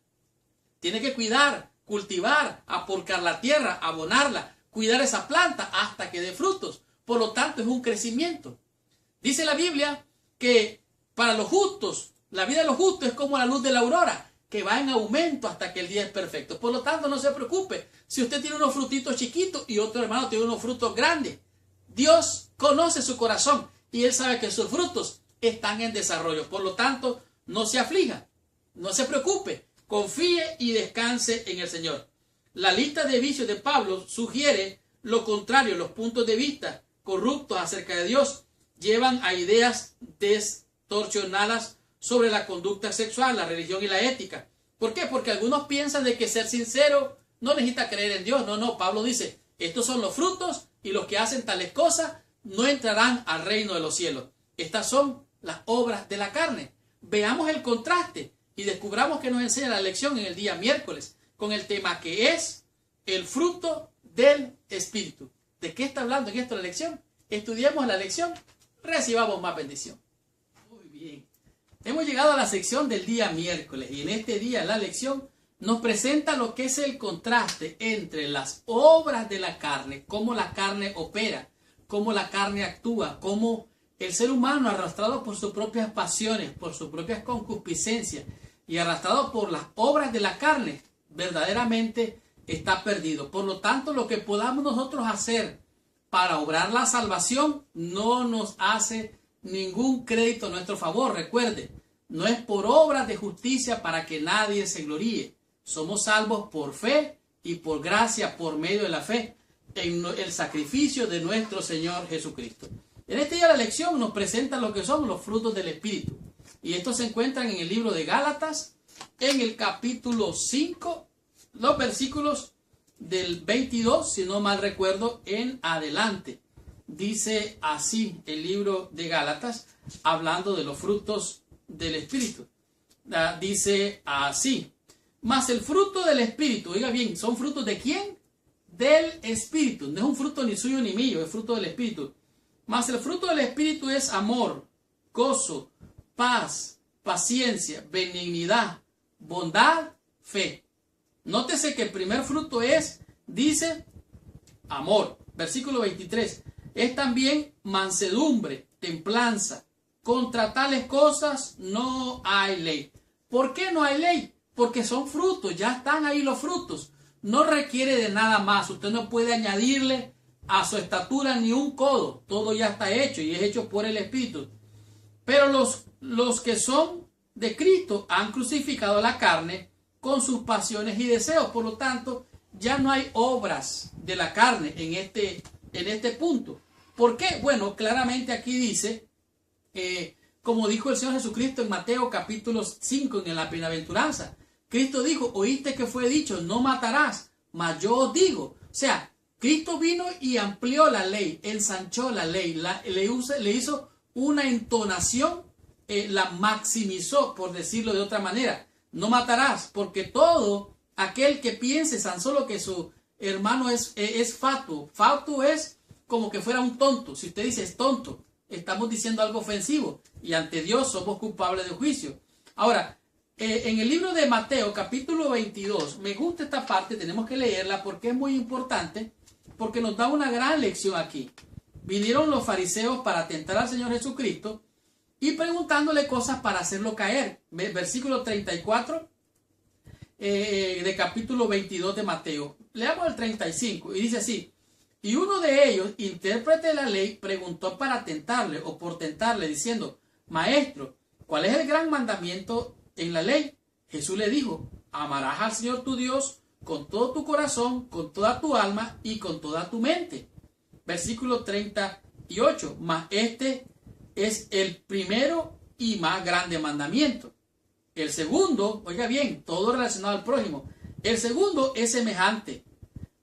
A: Tiene que cuidar, cultivar, aporcar la tierra, abonarla, cuidar esa planta hasta que dé frutos. Por lo tanto, es un crecimiento. Dice la Biblia que para los justos, la vida de los justos es como la luz de la aurora, que va en aumento hasta que el día es perfecto. Por lo tanto, no se preocupe. Si usted tiene unos frutitos chiquitos y otro hermano tiene unos frutos grandes, Dios conoce su corazón y Él sabe que sus frutos están en desarrollo. Por lo tanto, no se aflija, no se preocupe, confíe y descanse en el Señor. La lista de vicios de Pablo sugiere lo contrario. Los puntos de vista corruptos acerca de Dios llevan a ideas distorsionadas sobre la conducta sexual, la religión y la ética. ¿Por qué? Porque algunos piensan de que ser sincero no necesita creer en Dios. No, Pablo dice, estos son los frutos y los que hacen tales cosas no entrarán al reino de los cielos. Estas son las obras de la carne. Veamos el contraste y descubramos que nos enseña la lección en el día miércoles con el tema que es el fruto del Espíritu. ¿De qué está hablando en esta lección? Estudiemos la lección, recibamos más bendición. Muy bien. Hemos llegado a la sección del día miércoles y en este día la lección nos presenta lo que es el contraste entre las obras de la carne, cómo la carne opera, cómo la carne actúa, cómo el ser humano arrastrado por sus propias pasiones, por sus propias concupiscencias y arrastrado por las obras de la carne, verdaderamente está perdido. Por lo tanto, lo que podamos nosotros hacer para obrar la salvación no nos hace ningún crédito a nuestro favor. Recuerde, no es por obras de justicia para que nadie se gloríe. Somos salvos por fe y por gracia por medio de la fe en el sacrificio de nuestro Señor Jesucristo. En este día la lección nos presenta lo que son los frutos del Espíritu. Y estos se encuentran en el libro de Gálatas, en el capítulo 5, los versículos del 22, si no mal recuerdo, en adelante. Dice así el libro de Gálatas, hablando de los frutos del Espíritu. Dice así: mas el fruto del Espíritu, oiga bien, ¿son frutos de quién? Del Espíritu. No es un fruto ni suyo ni mío, es fruto del Espíritu. Mas el fruto del Espíritu es amor, gozo, paz, paciencia, benignidad, bondad, fe. Nótese que el primer fruto es, dice, amor. Versículo 23. Es también mansedumbre, templanza. Contra tales cosas no hay ley. ¿Por qué no hay ley? Porque son frutos, ya están ahí los frutos. No requiere de nada más. Usted no puede añadirle a su estatura ni un codo. Todo ya está hecho y es hecho por el Espíritu. Pero los que son de Cristo han crucificado la carne con sus pasiones y deseos. Por lo tanto, ya no hay obras de la carne en este punto. ¿Por qué? Bueno, claramente aquí dice, como dijo el Señor Jesucristo en Mateo capítulo 5 en la bienaventuranza. Cristo dijo: oíste que fue dicho, no matarás, mas yo os digo. O sea, Cristo vino y amplió la ley, ensanchó la ley, le hizo una entonación, la maximizó, por decirlo de otra manera. No matarás, porque todo aquel que piense tan solo que su hermano es fatuo. Fatuo es como que fuera un tonto. Si usted dice es tonto, estamos diciendo algo ofensivo y ante Dios somos culpables de juicio. Ahora, en el libro de Mateo capítulo 22, me gusta esta parte, tenemos que leerla porque es muy importante, porque nos da una gran lección aquí. Vinieron los fariseos para tentar al Señor Jesucristo y preguntándole cosas para hacerlo caer. Versículo 34 de capítulo 22 de Mateo. Leamos el 35 y dice así: y uno de ellos, intérprete de la ley, preguntó para tentarle o por tentarle, diciendo: maestro, ¿cuál es el gran mandamiento en la ley? Jesús le dijo: amarás al Señor tu Dios con todo tu corazón, con toda tu alma y con toda tu mente. Versículo 38. Mas este es el primero y más grande mandamiento. El segundo, oiga bien, todo relacionado al prójimo. El segundo es semejante: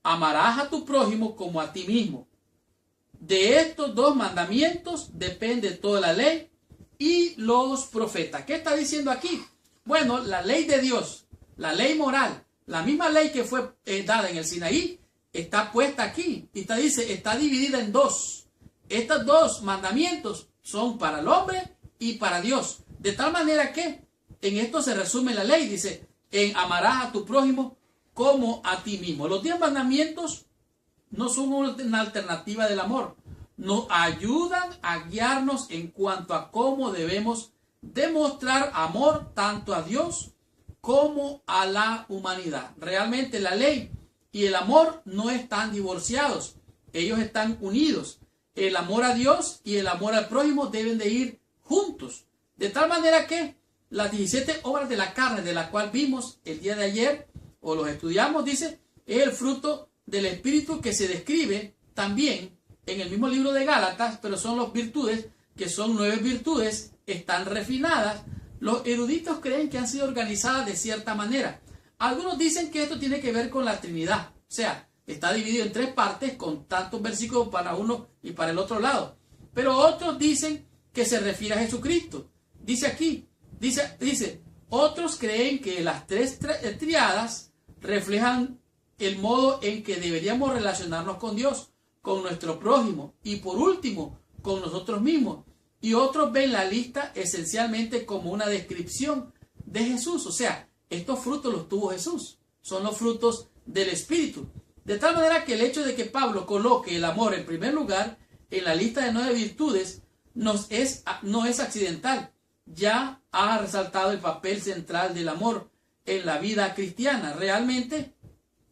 A: amarás a tu prójimo como a ti mismo. De estos dos mandamientos depende toda la ley y los profetas. ¿Qué está diciendo aquí? Bueno, la ley de Dios, la ley moral, la misma ley que fue dada en el Sinaí, está puesta aquí. Y está dividida en dos. Estos dos mandamientos son para el hombre y para Dios. De tal manera que en esto se resume la ley. Dice: en amarás a tu prójimo como a ti mismo. Los 10 mandamientos no son una alternativa del amor. Nos ayudan a guiarnos en cuanto a cómo debemos demostrar amor tanto a Dios como a la humanidad. Realmente la ley y el amor no están divorciados. Ellos están unidos. El amor a Dios y el amor al prójimo deben de ir juntos. De tal manera que las 17 obras de la carne, de la cual vimos el día de ayer, o los estudiamos, dice, es el fruto del Espíritu que se describe también en el mismo libro de Gálatas, pero son las virtudes, que son 9 virtudes, están refinadas. Los eruditos creen que han sido organizadas de cierta manera. Algunos dicen que esto tiene que ver con la Trinidad, o sea, está dividido en 3 partes con tantos versículos para uno y para el otro lado. Pero otros dicen que se refiere a Jesucristo. Dice aquí, dice, otros creen que las 3 triadas reflejan el modo en que deberíamos relacionarnos con Dios, con nuestro prójimo y por último con nosotros mismos. Y otros ven la lista esencialmente como una descripción de Jesús. O sea, estos frutos los tuvo Jesús. Son los frutos del Espíritu. De tal manera que el hecho de que Pablo coloque el amor en primer lugar en la lista de 9 virtudes no es accidental. Ya ha resaltado el papel central del amor en la vida cristiana. Realmente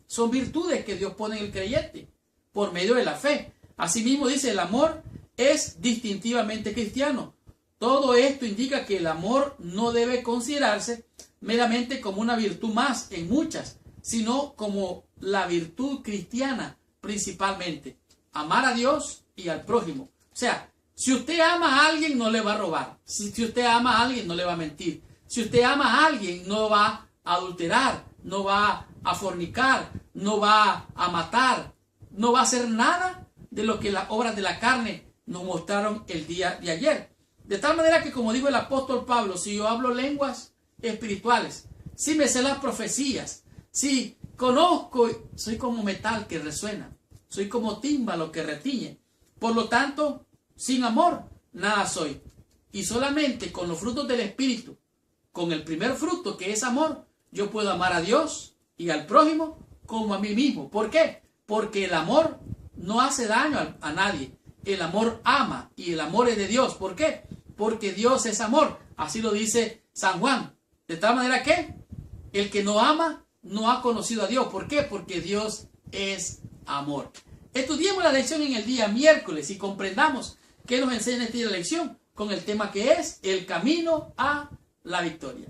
A: son virtudes que Dios pone en el creyente por medio de la fe. Asimismo dice, el amor es distintivamente cristiano. Todo esto indica que el amor no debe considerarse meramente como una virtud más en muchas, sino como la virtud cristiana principalmente. Amar a Dios y al prójimo. O sea, si usted ama a alguien no le va a robar. Si usted ama a alguien no le va a mentir. Si usted ama a alguien no va a adulterar, no va a fornicar, no va a matar, no va a hacer nada de lo que las obras de la carne nos mostraron el día de ayer. De tal manera que, como dijo el apóstol Pablo, si yo hablo lenguas espirituales, si me sé las profecías, si conozco, soy como metal que resuena, soy como tímbalo que retiñe. Por lo tanto, sin amor, nada soy. Y solamente con los frutos del Espíritu, con el primer fruto que es amor, yo puedo amar a Dios y al prójimo como a mí mismo. ¿Por qué? Porque el amor no hace daño a nadie. El amor ama y el amor es de Dios. ¿Por qué? Porque Dios es amor. Así lo dice San Juan. De tal manera que el que no ama no ha conocido a Dios. ¿Por qué? Porque Dios es amor. Estudiemos la lección en el día miércoles y comprendamos qué nos enseña esta lección con el tema que es el camino a la victoria.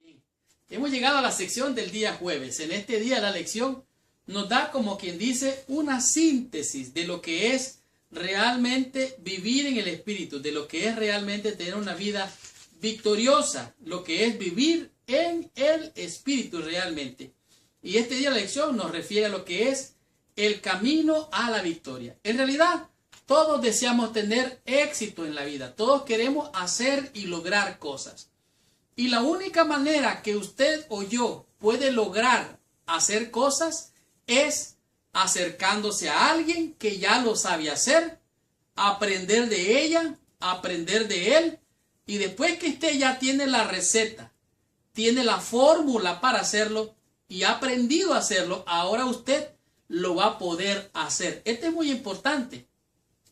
A: Bien. Hemos llegado a la sección del día jueves. En este día la lección nos da, como quien dice, una síntesis de lo que es realmente vivir en el Espíritu, de lo que es realmente tener una vida victoriosa, lo que es vivir en el Espíritu realmente. Y este día la lección nos refiere a lo que es el camino a la victoria. En realidad, todos deseamos tener éxito en la vida, todos queremos hacer y lograr cosas. Y la única manera que usted o yo puede lograr hacer cosas es acercándose a alguien que ya lo sabe hacer, aprender de ella, aprender de él, y después que usted ya tiene la receta, tiene la fórmula para hacerlo y ha aprendido a hacerlo, ahora usted lo va a poder hacer. Esto es muy importante.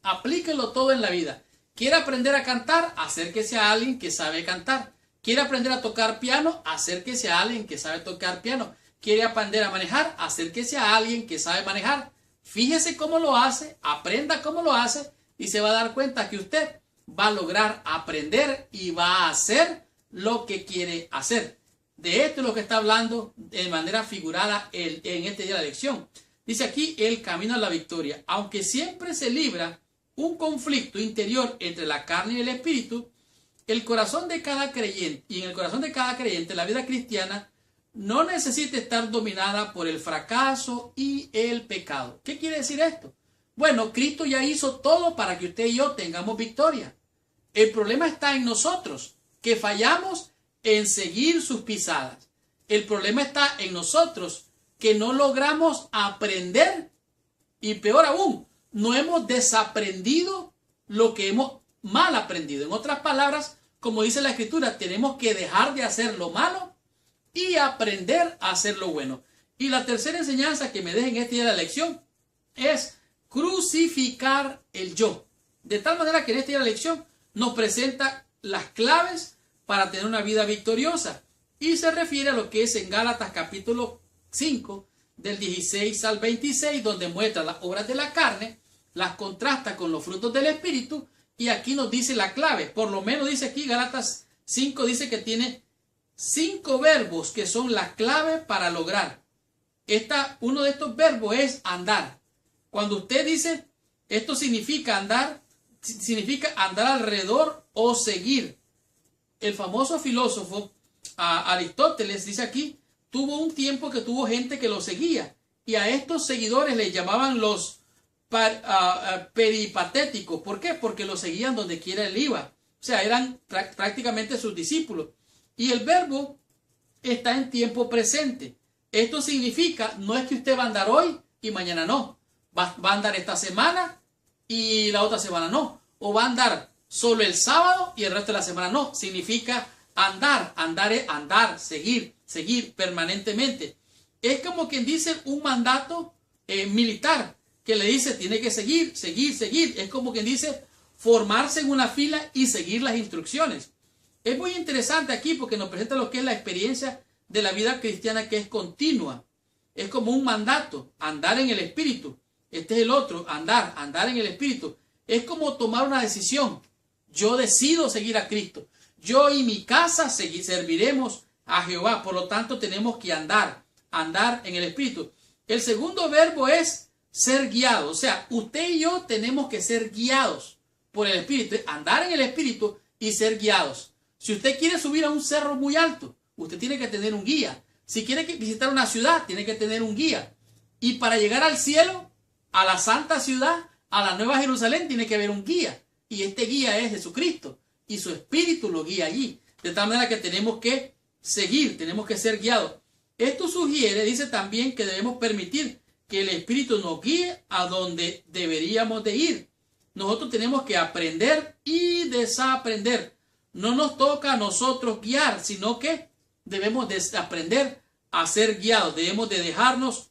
A: Aplíquelo todo en la vida. ¿Quiere aprender a cantar? Acérquese a alguien que sabe cantar. ¿Quiere aprender a tocar piano? Acérquese a alguien que sabe tocar piano. ¿Quiere aprender a manejar? Acérquese a alguien que sabe manejar. Fíjese cómo lo hace, aprenda cómo lo hace y se va a dar cuenta que usted va a lograr aprender y va a hacer lo que quiere hacer. De esto es lo que está hablando de manera figurada en este día de la lección. Dice aquí el camino a la victoria. Aunque siempre se libra un conflicto interior entre la carne y el espíritu, el corazón de cada creyente, y en el corazón de cada creyente, la vida cristiana no necesita estar dominada por el fracaso y el pecado. ¿Qué quiere decir esto? Bueno, Cristo ya hizo todo para que usted y yo tengamos victoria. El problema está en nosotros, que fallamos en seguir sus pisadas. El problema está en nosotros, que no logramos aprender y peor aún, no hemos desaprendido lo que hemos mal aprendido. En otras palabras, como dice la Escritura, tenemos que dejar de hacer lo malo y aprender a hacer lo bueno. Y la tercera enseñanza que me deja en este día de la lección es crucificar el yo. De tal manera que en este día de la lección nos presenta las claves para tener una vida victoriosa. Y se refiere a lo que es en Gálatas capítulo 5, del 16 al 26, donde muestra las obras de la carne, las contrasta con los frutos del Espíritu, y aquí nos dice la clave. Por lo menos dice aquí Gálatas 5, dice que tiene 5 verbos que son la clave para lograr. Uno de estos verbos es andar. Cuando usted dice, esto significa andar alrededor o seguir. El famoso filósofo Aristóteles dice aquí, tuvo un tiempo que tuvo gente que lo seguía, y a estos seguidores les llamaban los peripatéticos. ¿Por qué? Porque lo seguían donde quiera él iba. O sea, eran prácticamente sus discípulos. Y el verbo está en tiempo presente. Esto significa, no es que usted va a andar hoy y mañana no. Va a andar esta semana y la otra semana no. O va a andar solo el sábado y el resto de la semana no. Significa andar. Andar es andar, seguir permanentemente. Es como quien dice un mandato militar que le dice tiene que seguir. Es como quien dice formarse en una fila y seguir las instrucciones. Es muy interesante aquí porque nos presenta lo que es la experiencia de la vida cristiana, que es continua. Es como un mandato, andar en el Espíritu. Este es el otro, andar en el Espíritu. Es como tomar una decisión. Yo decido seguir a Cristo. Yo y mi casa serviremos a Jehová. Por lo tanto, tenemos que andar en el Espíritu. El segundo verbo es ser guiado. O sea, usted y yo tenemos que ser guiados por el Espíritu. Andar en el Espíritu y ser guiados. Si usted quiere subir a un cerro muy alto, usted tiene que tener un guía. Si quiere visitar una ciudad, tiene que tener un guía. Y para llegar al cielo, a la santa ciudad, a la Nueva Jerusalén, tiene que haber un guía. Y este guía es Jesucristo. Y su Espíritu lo guía allí. De tal manera que tenemos que seguir, tenemos que ser guiados. Esto sugiere, dice también, que debemos permitir que el Espíritu nos guíe a donde deberíamos de ir. Nosotros tenemos que aprender y desaprender. No nos toca a nosotros guiar, sino que debemos de aprender a ser guiados. Debemos de dejarnos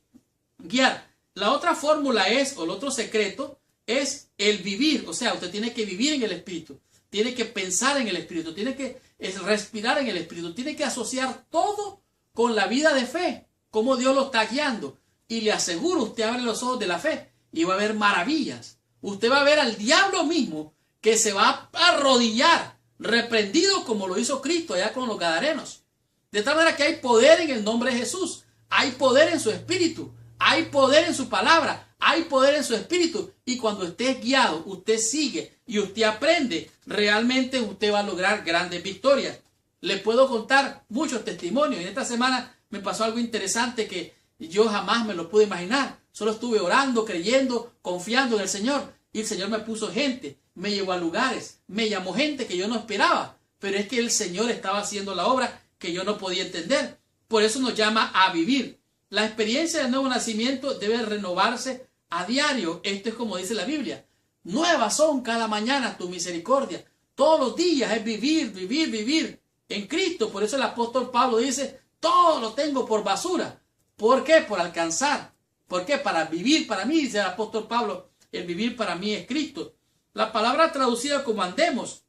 A: guiar. La otra fórmula es, o el otro secreto, es el vivir. O sea, usted tiene que vivir en el Espíritu. Tiene que pensar en el Espíritu. Tiene que respirar en el Espíritu. Tiene que asociar todo con la vida de fe. Cómo Dios lo está guiando. Y le aseguro, usted abre los ojos de la fe y va a ver maravillas. Usted va a ver al diablo mismo que se va a arrodillar, reprendido como lo hizo Cristo allá con los gadarenos. De tal manera que hay poder en el nombre de Jesús. Hay poder en su Espíritu. Hay poder en su palabra. Hay poder en su Espíritu. Y cuando usted es guiado, usted sigue y usted aprende, realmente usted va a lograr grandes victorias. Le puedo contar muchos testimonios. En esta semana me pasó algo interesante que yo jamás me lo pude imaginar. Solo estuve orando, creyendo, confiando en el Señor. Y el Señor me puso gente, me llevó a lugares, me llamó gente que yo no esperaba. Pero es que el Señor estaba haciendo la obra que yo no podía entender. Por eso nos llama a vivir. La experiencia del nuevo nacimiento debe renovarse a diario. Esto es como dice la Biblia. Nuevas son cada mañana tu misericordia. Todos los días es vivir, vivir, vivir en Cristo. Por eso el apóstol Pablo dice, todo lo tengo por basura. ¿Por qué? Por alcanzar. ¿Por qué? Para vivir para mí, dice el apóstol Pablo. El vivir para mí es Cristo. La palabra traducida como andemos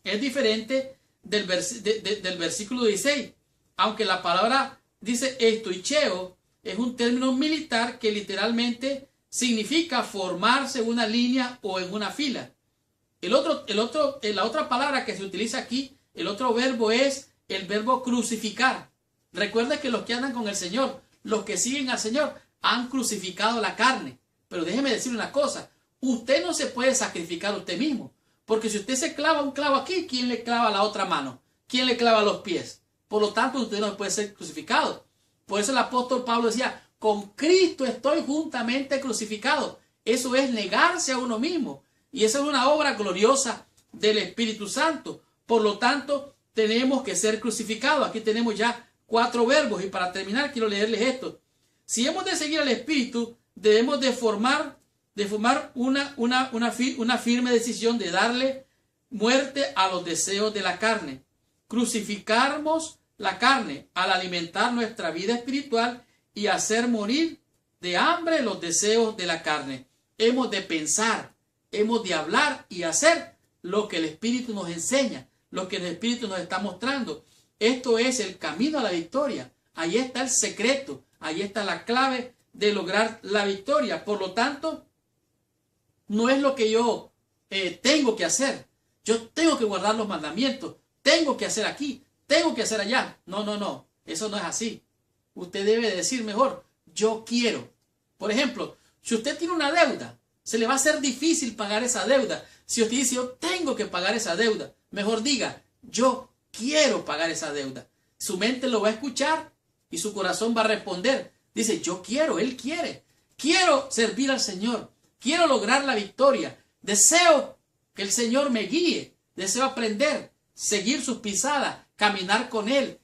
A: es diferente del versículo 16. Aunque la palabra dice estoicheo, es un término militar que literalmente significa formarse en una línea o en una fila. La otra palabra que se utiliza aquí, el otro verbo es el verbo crucificar. Recuerda que los que andan con el Señor, los que siguen al Señor, han crucificado la carne. Pero déjeme decir una cosa, usted no se puede sacrificar a usted mismo. Porque si usted se clava un clavo aquí, ¿quién le clava la otra mano? ¿Quién le clava los pies? Por lo tanto, usted no puede ser crucificado. Por eso el apóstol Pablo decía, con Cristo estoy juntamente crucificado. Eso es negarse a uno mismo. Y esa es una obra gloriosa del Espíritu Santo. Por lo tanto, tenemos que ser crucificados. Aquí tenemos ya 4 verbos. Y para terminar, quiero leerles esto. Si hemos de seguir al Espíritu, debemos de formar una firme decisión de darle muerte a los deseos de la carne. Crucificarnos la carne al alimentar nuestra vida espiritual y hacer morir de hambre los deseos de la carne. Hemos de pensar, hemos de hablar y hacer lo que el Espíritu nos enseña, lo que el Espíritu nos está mostrando. Esto es el camino a la victoria. Ahí está el secreto, ahí está la clave de lograr la victoria. Por lo tanto, no es lo que yo tengo que hacer. Yo tengo que guardar los mandamientos, tengo que hacer aquí, tengo que hacer allá. No, eso no es así. Usted debe decir mejor, yo quiero. Por ejemplo, si usted tiene una deuda, se le va a hacer difícil pagar esa deuda. Si usted dice, yo tengo que pagar esa deuda, mejor diga, yo quiero pagar esa deuda. Su mente lo va a escuchar y su corazón va a responder. Dice, yo quiero, él quiere. Quiero servir al Señor. Quiero lograr la victoria. Deseo que el Señor me guíe. Deseo aprender, seguir sus pisadas, caminar con Él,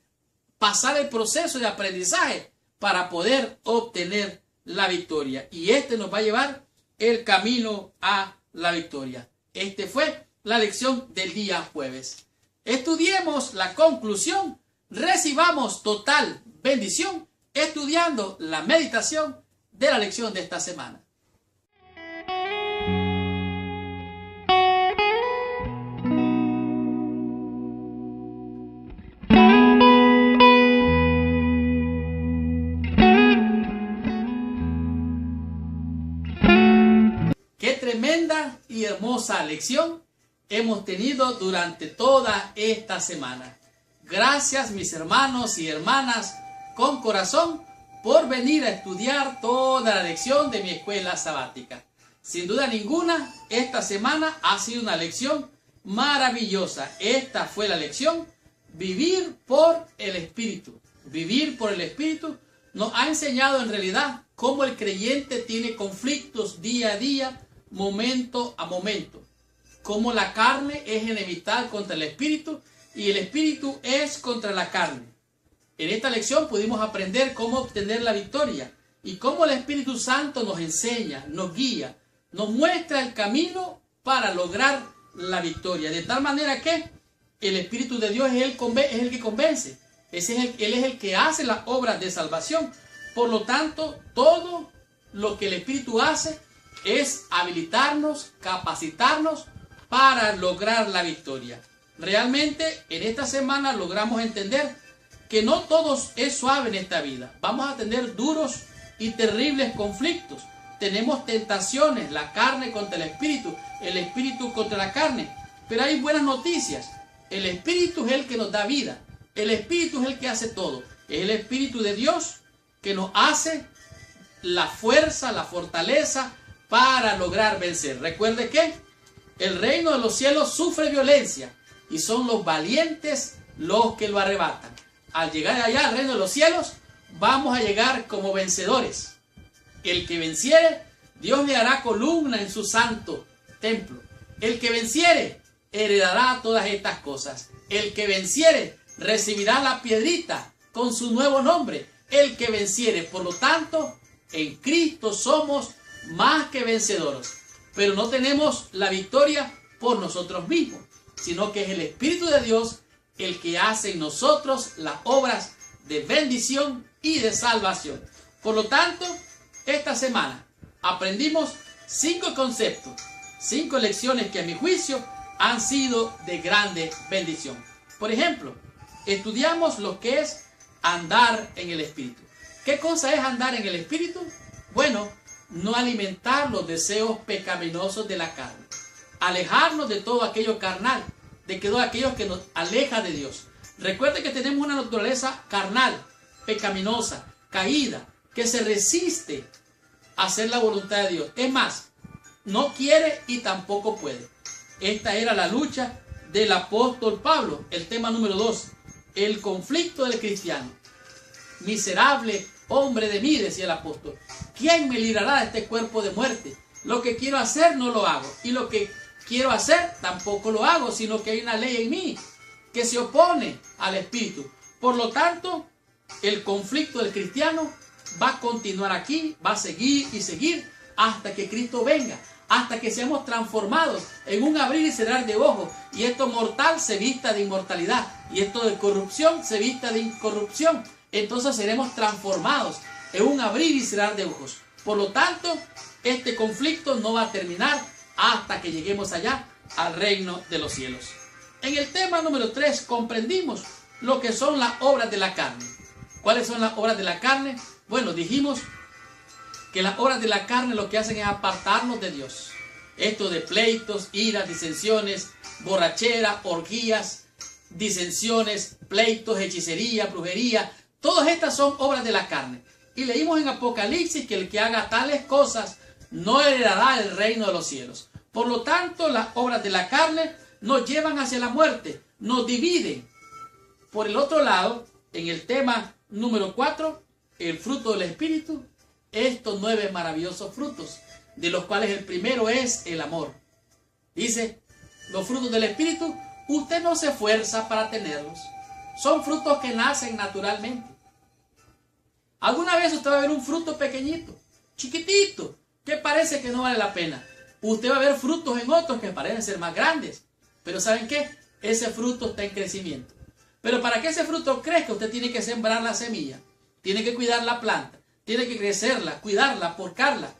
A: pasar el proceso de aprendizaje para poder obtener la victoria. Y este nos va a llevar el camino a la victoria. Este fue la lección del día jueves. Estudiemos la conclusión. Recibamos total bendición estudiando la meditación de la lección de esta semana. Qué tremenda y hermosa lección hemos tenido durante toda esta semana. Gracias, mis hermanos y hermanas, con corazón, por venir a estudiar toda la lección de mi escuela sabática. Sin duda ninguna, esta semana ha sido una lección maravillosa. Esta fue la lección vivir por el Espíritu. Vivir por el Espíritu nos ha enseñado en realidad cómo el creyente tiene conflictos día a día, momento a momento. Cómo la carne es enemistad contra el Espíritu y el Espíritu es contra la carne. En esta lección pudimos aprender cómo obtener la victoria y cómo el Espíritu Santo nos enseña, nos guía, nos muestra el camino para lograr la victoria. De tal manera que el Espíritu de Dios es el que convence. Él es el que hace las obras de salvación. Por lo tanto, todo lo que el Espíritu hace es habilitarnos, capacitarnos para lograr la victoria. Realmente en esta semana logramos entender que no todo es suave en esta vida. Vamos a tener duros y terribles conflictos. Tenemos tentaciones, la carne contra el espíritu contra la carne. Pero hay buenas noticias. El Espíritu es el que nos da vida. El Espíritu es el que hace todo. Es el Espíritu de Dios que nos hace la fuerza, la fortaleza para lograr vencer. Recuerde que el reino de los cielos sufre violencia y son los valientes los que lo arrebatan. Al llegar allá al reino de los cielos, vamos a llegar como vencedores. El que venciere, Dios le hará columna en su santo templo. El que venciere, heredará todas estas cosas. El que venciere, recibirá la piedrita con su nuevo nombre. El que venciere, por lo tanto, en Cristo somos más que vencedores. Pero no tenemos la victoria por nosotros mismos, sino que es el Espíritu de Dios el que hace en nosotros las obras de bendición y de salvación. Por lo tanto, esta semana aprendimos 5 conceptos, 5 lecciones que a mi juicio han sido de grande bendición. Por ejemplo, estudiamos lo que es andar en el Espíritu. ¿Qué cosa es andar en el Espíritu? Bueno, no alimentar los deseos pecaminosos de la carne. Alejarnos de todo aquello carnal, de todo aquello que nos aleja de Dios. Recuerde que tenemos una naturaleza carnal, pecaminosa, caída, que se resiste a hacer la voluntad de Dios. Es más, no quiere y tampoco puede. Esta era la lucha del apóstol Pablo. El tema número 2, el conflicto del cristiano. Miserable hombre de mí, decía el apóstol. ¿Quién me librará de este cuerpo de muerte? Lo que quiero hacer no lo hago. Y lo que quiero hacer tampoco lo hago, sino que hay una ley en mí que se opone al Espíritu. Por lo tanto, el conflicto del cristiano va a continuar aquí, va a seguir y seguir hasta que Cristo venga, hasta que seamos transformados en un abrir y cerrar de ojos, y esto mortal se vista de inmortalidad, y esto de corrupción se vista de incorrupción. Entonces seremos transformados en un abrir y cerrar de ojos. Por lo tanto, este conflicto no va a terminar hasta que lleguemos allá al reino de los cielos. En el tema número 3 comprendimos lo que son las obras de la carne. ¿Cuáles son las obras de la carne? Bueno, dijimos que las obras de la carne lo que hacen es apartarnos de Dios. Esto de pleitos, iras, disensiones, borrachera, orgías, disensiones, pleitos, hechicería, brujería. Todas estas son obras de la carne. Y leímos en Apocalipsis que el que haga tales cosas no heredará el reino de los cielos. Por lo tanto, las obras de la carne nos llevan hacia la muerte, nos dividen. Por el otro lado, en el tema número 4, el fruto del Espíritu, estos 9 maravillosos frutos, de los cuales el primero es el amor. Dice, los frutos del Espíritu, usted no se esfuerza para tenerlos. Son frutos que nacen naturalmente. ¿Alguna vez usted va a ver un fruto pequeñito, chiquitito, que parece que no vale la pena? Usted va a ver frutos en otros que parecen ser más grandes. Pero ¿saben qué? Ese fruto está en crecimiento. Pero para que ese fruto crezca, usted tiene que sembrar la semilla. Tiene que cuidar la planta. Tiene que crecerla, cuidarla, porcarla.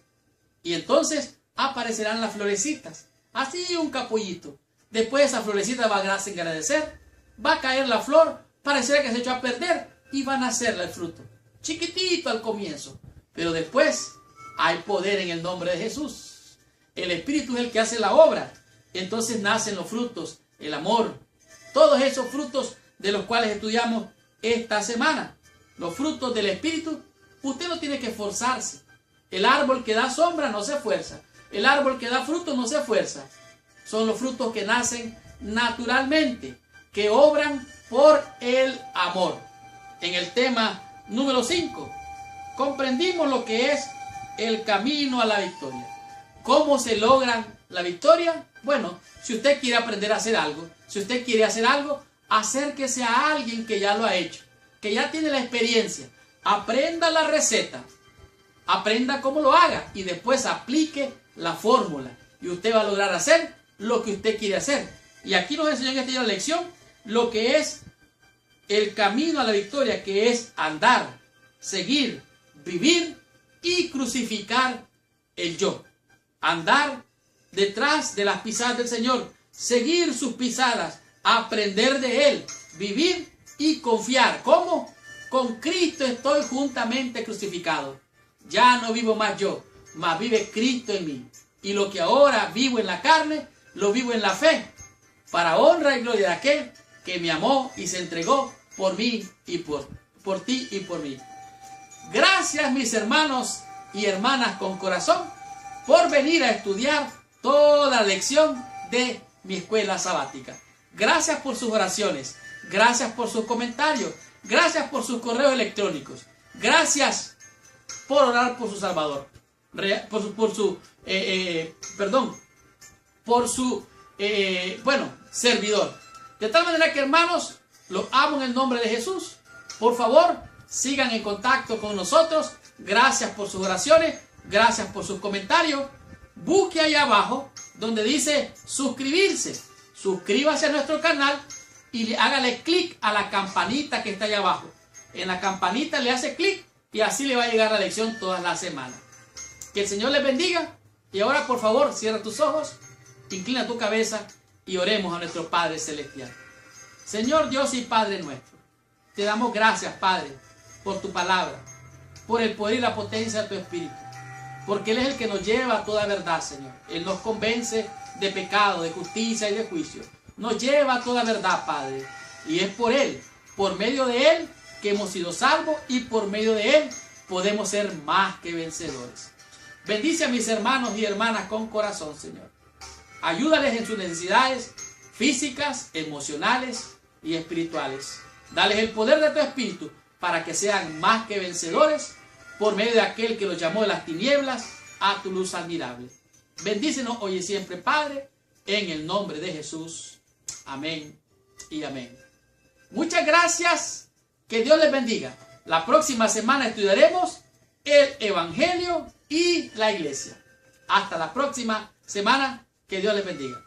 A: Y entonces aparecerán las florecitas. Así un capullito. Después esa florecita va a engrandecer. Va a caer la flor. Parecerá que se echó a perder. Y va a nacer el fruto. Chiquitito al comienzo. Pero después hay poder en el nombre de Jesús. El Espíritu es el que hace la obra. Entonces nacen los frutos, el amor. Todos esos frutos de los cuales estudiamos esta semana. Los frutos del Espíritu, usted no tiene que esforzarse. El árbol que da sombra no se esfuerza. El árbol que da fruto no se esfuerza. Son los frutos que nacen naturalmente. que obran por el amor. En el tema número 5, comprendimos lo que es el camino a la victoria. ¿Cómo se logra la victoria? Bueno, si usted quiere aprender a hacer algo, si usted quiere hacer algo, acérquese a alguien que ya lo ha hecho, que ya tiene la experiencia. Aprenda la receta, aprenda cómo lo haga y después aplique la fórmula. Y usted va a lograr hacer lo que usted quiere hacer. Y aquí nos enseñan en esta lección lo que es el camino a la victoria, que es andar, seguir, vivir y crucificar el yo. Andar detrás de las pisadas del Señor, seguir sus pisadas, aprender de Él, vivir y confiar. ¿Cómo? Con Cristo estoy juntamente crucificado. Ya no vivo más yo, mas vive Cristo en mí. Y lo que ahora vivo en la carne, lo vivo en la fe, para honra y gloria de aquel que me amó y se entregó por mí y por ti y por mí. Gracias, mis hermanos y hermanas con corazón, por venir a estudiar toda la lección de mi escuela sabática. Gracias por sus oraciones, gracias por sus comentarios, gracias por sus correos electrónicos, gracias por orar por su Salvador, por su servidor. De tal manera que, hermanos, los amo en el nombre de Jesús. Por favor, sigan en contacto con nosotros. Gracias por sus oraciones, gracias por sus comentarios. Busque ahí abajo donde dice suscribirse. Suscríbase a nuestro canal y hágale clic a la campanita que está ahí abajo. En la campanita le hace clic y así le va a llegar la lección todas las semanas. Que el Señor les bendiga. Y ahora, por favor, cierra tus ojos, inclina tu cabeza y oremos a nuestro Padre Celestial. Señor Dios y Padre nuestro, te damos gracias, Padre, por tu palabra, por el poder y la potencia de tu Espíritu, porque Él es el que nos lleva a toda verdad, Señor. Él nos convence de pecado, de justicia y de juicio. Nos lleva a toda verdad, Padre. Y es por Él, por medio de Él, que hemos sido salvos y por medio de Él podemos ser más que vencedores. Bendice a mis hermanos y hermanas con corazón, Señor. Ayúdales en sus necesidades físicas, emocionales y espirituales. Dales el poder de tu Espíritu para que sean más que vencedores por medio de aquel que los llamó de las tinieblas a tu luz admirable. Bendícenos hoy y siempre, Padre, en el nombre de Jesús. Amén y amén. Muchas gracias. Que Dios les bendiga. La próxima semana estudiaremos el Evangelio y la iglesia. Hasta la próxima semana. Que Dios les bendiga.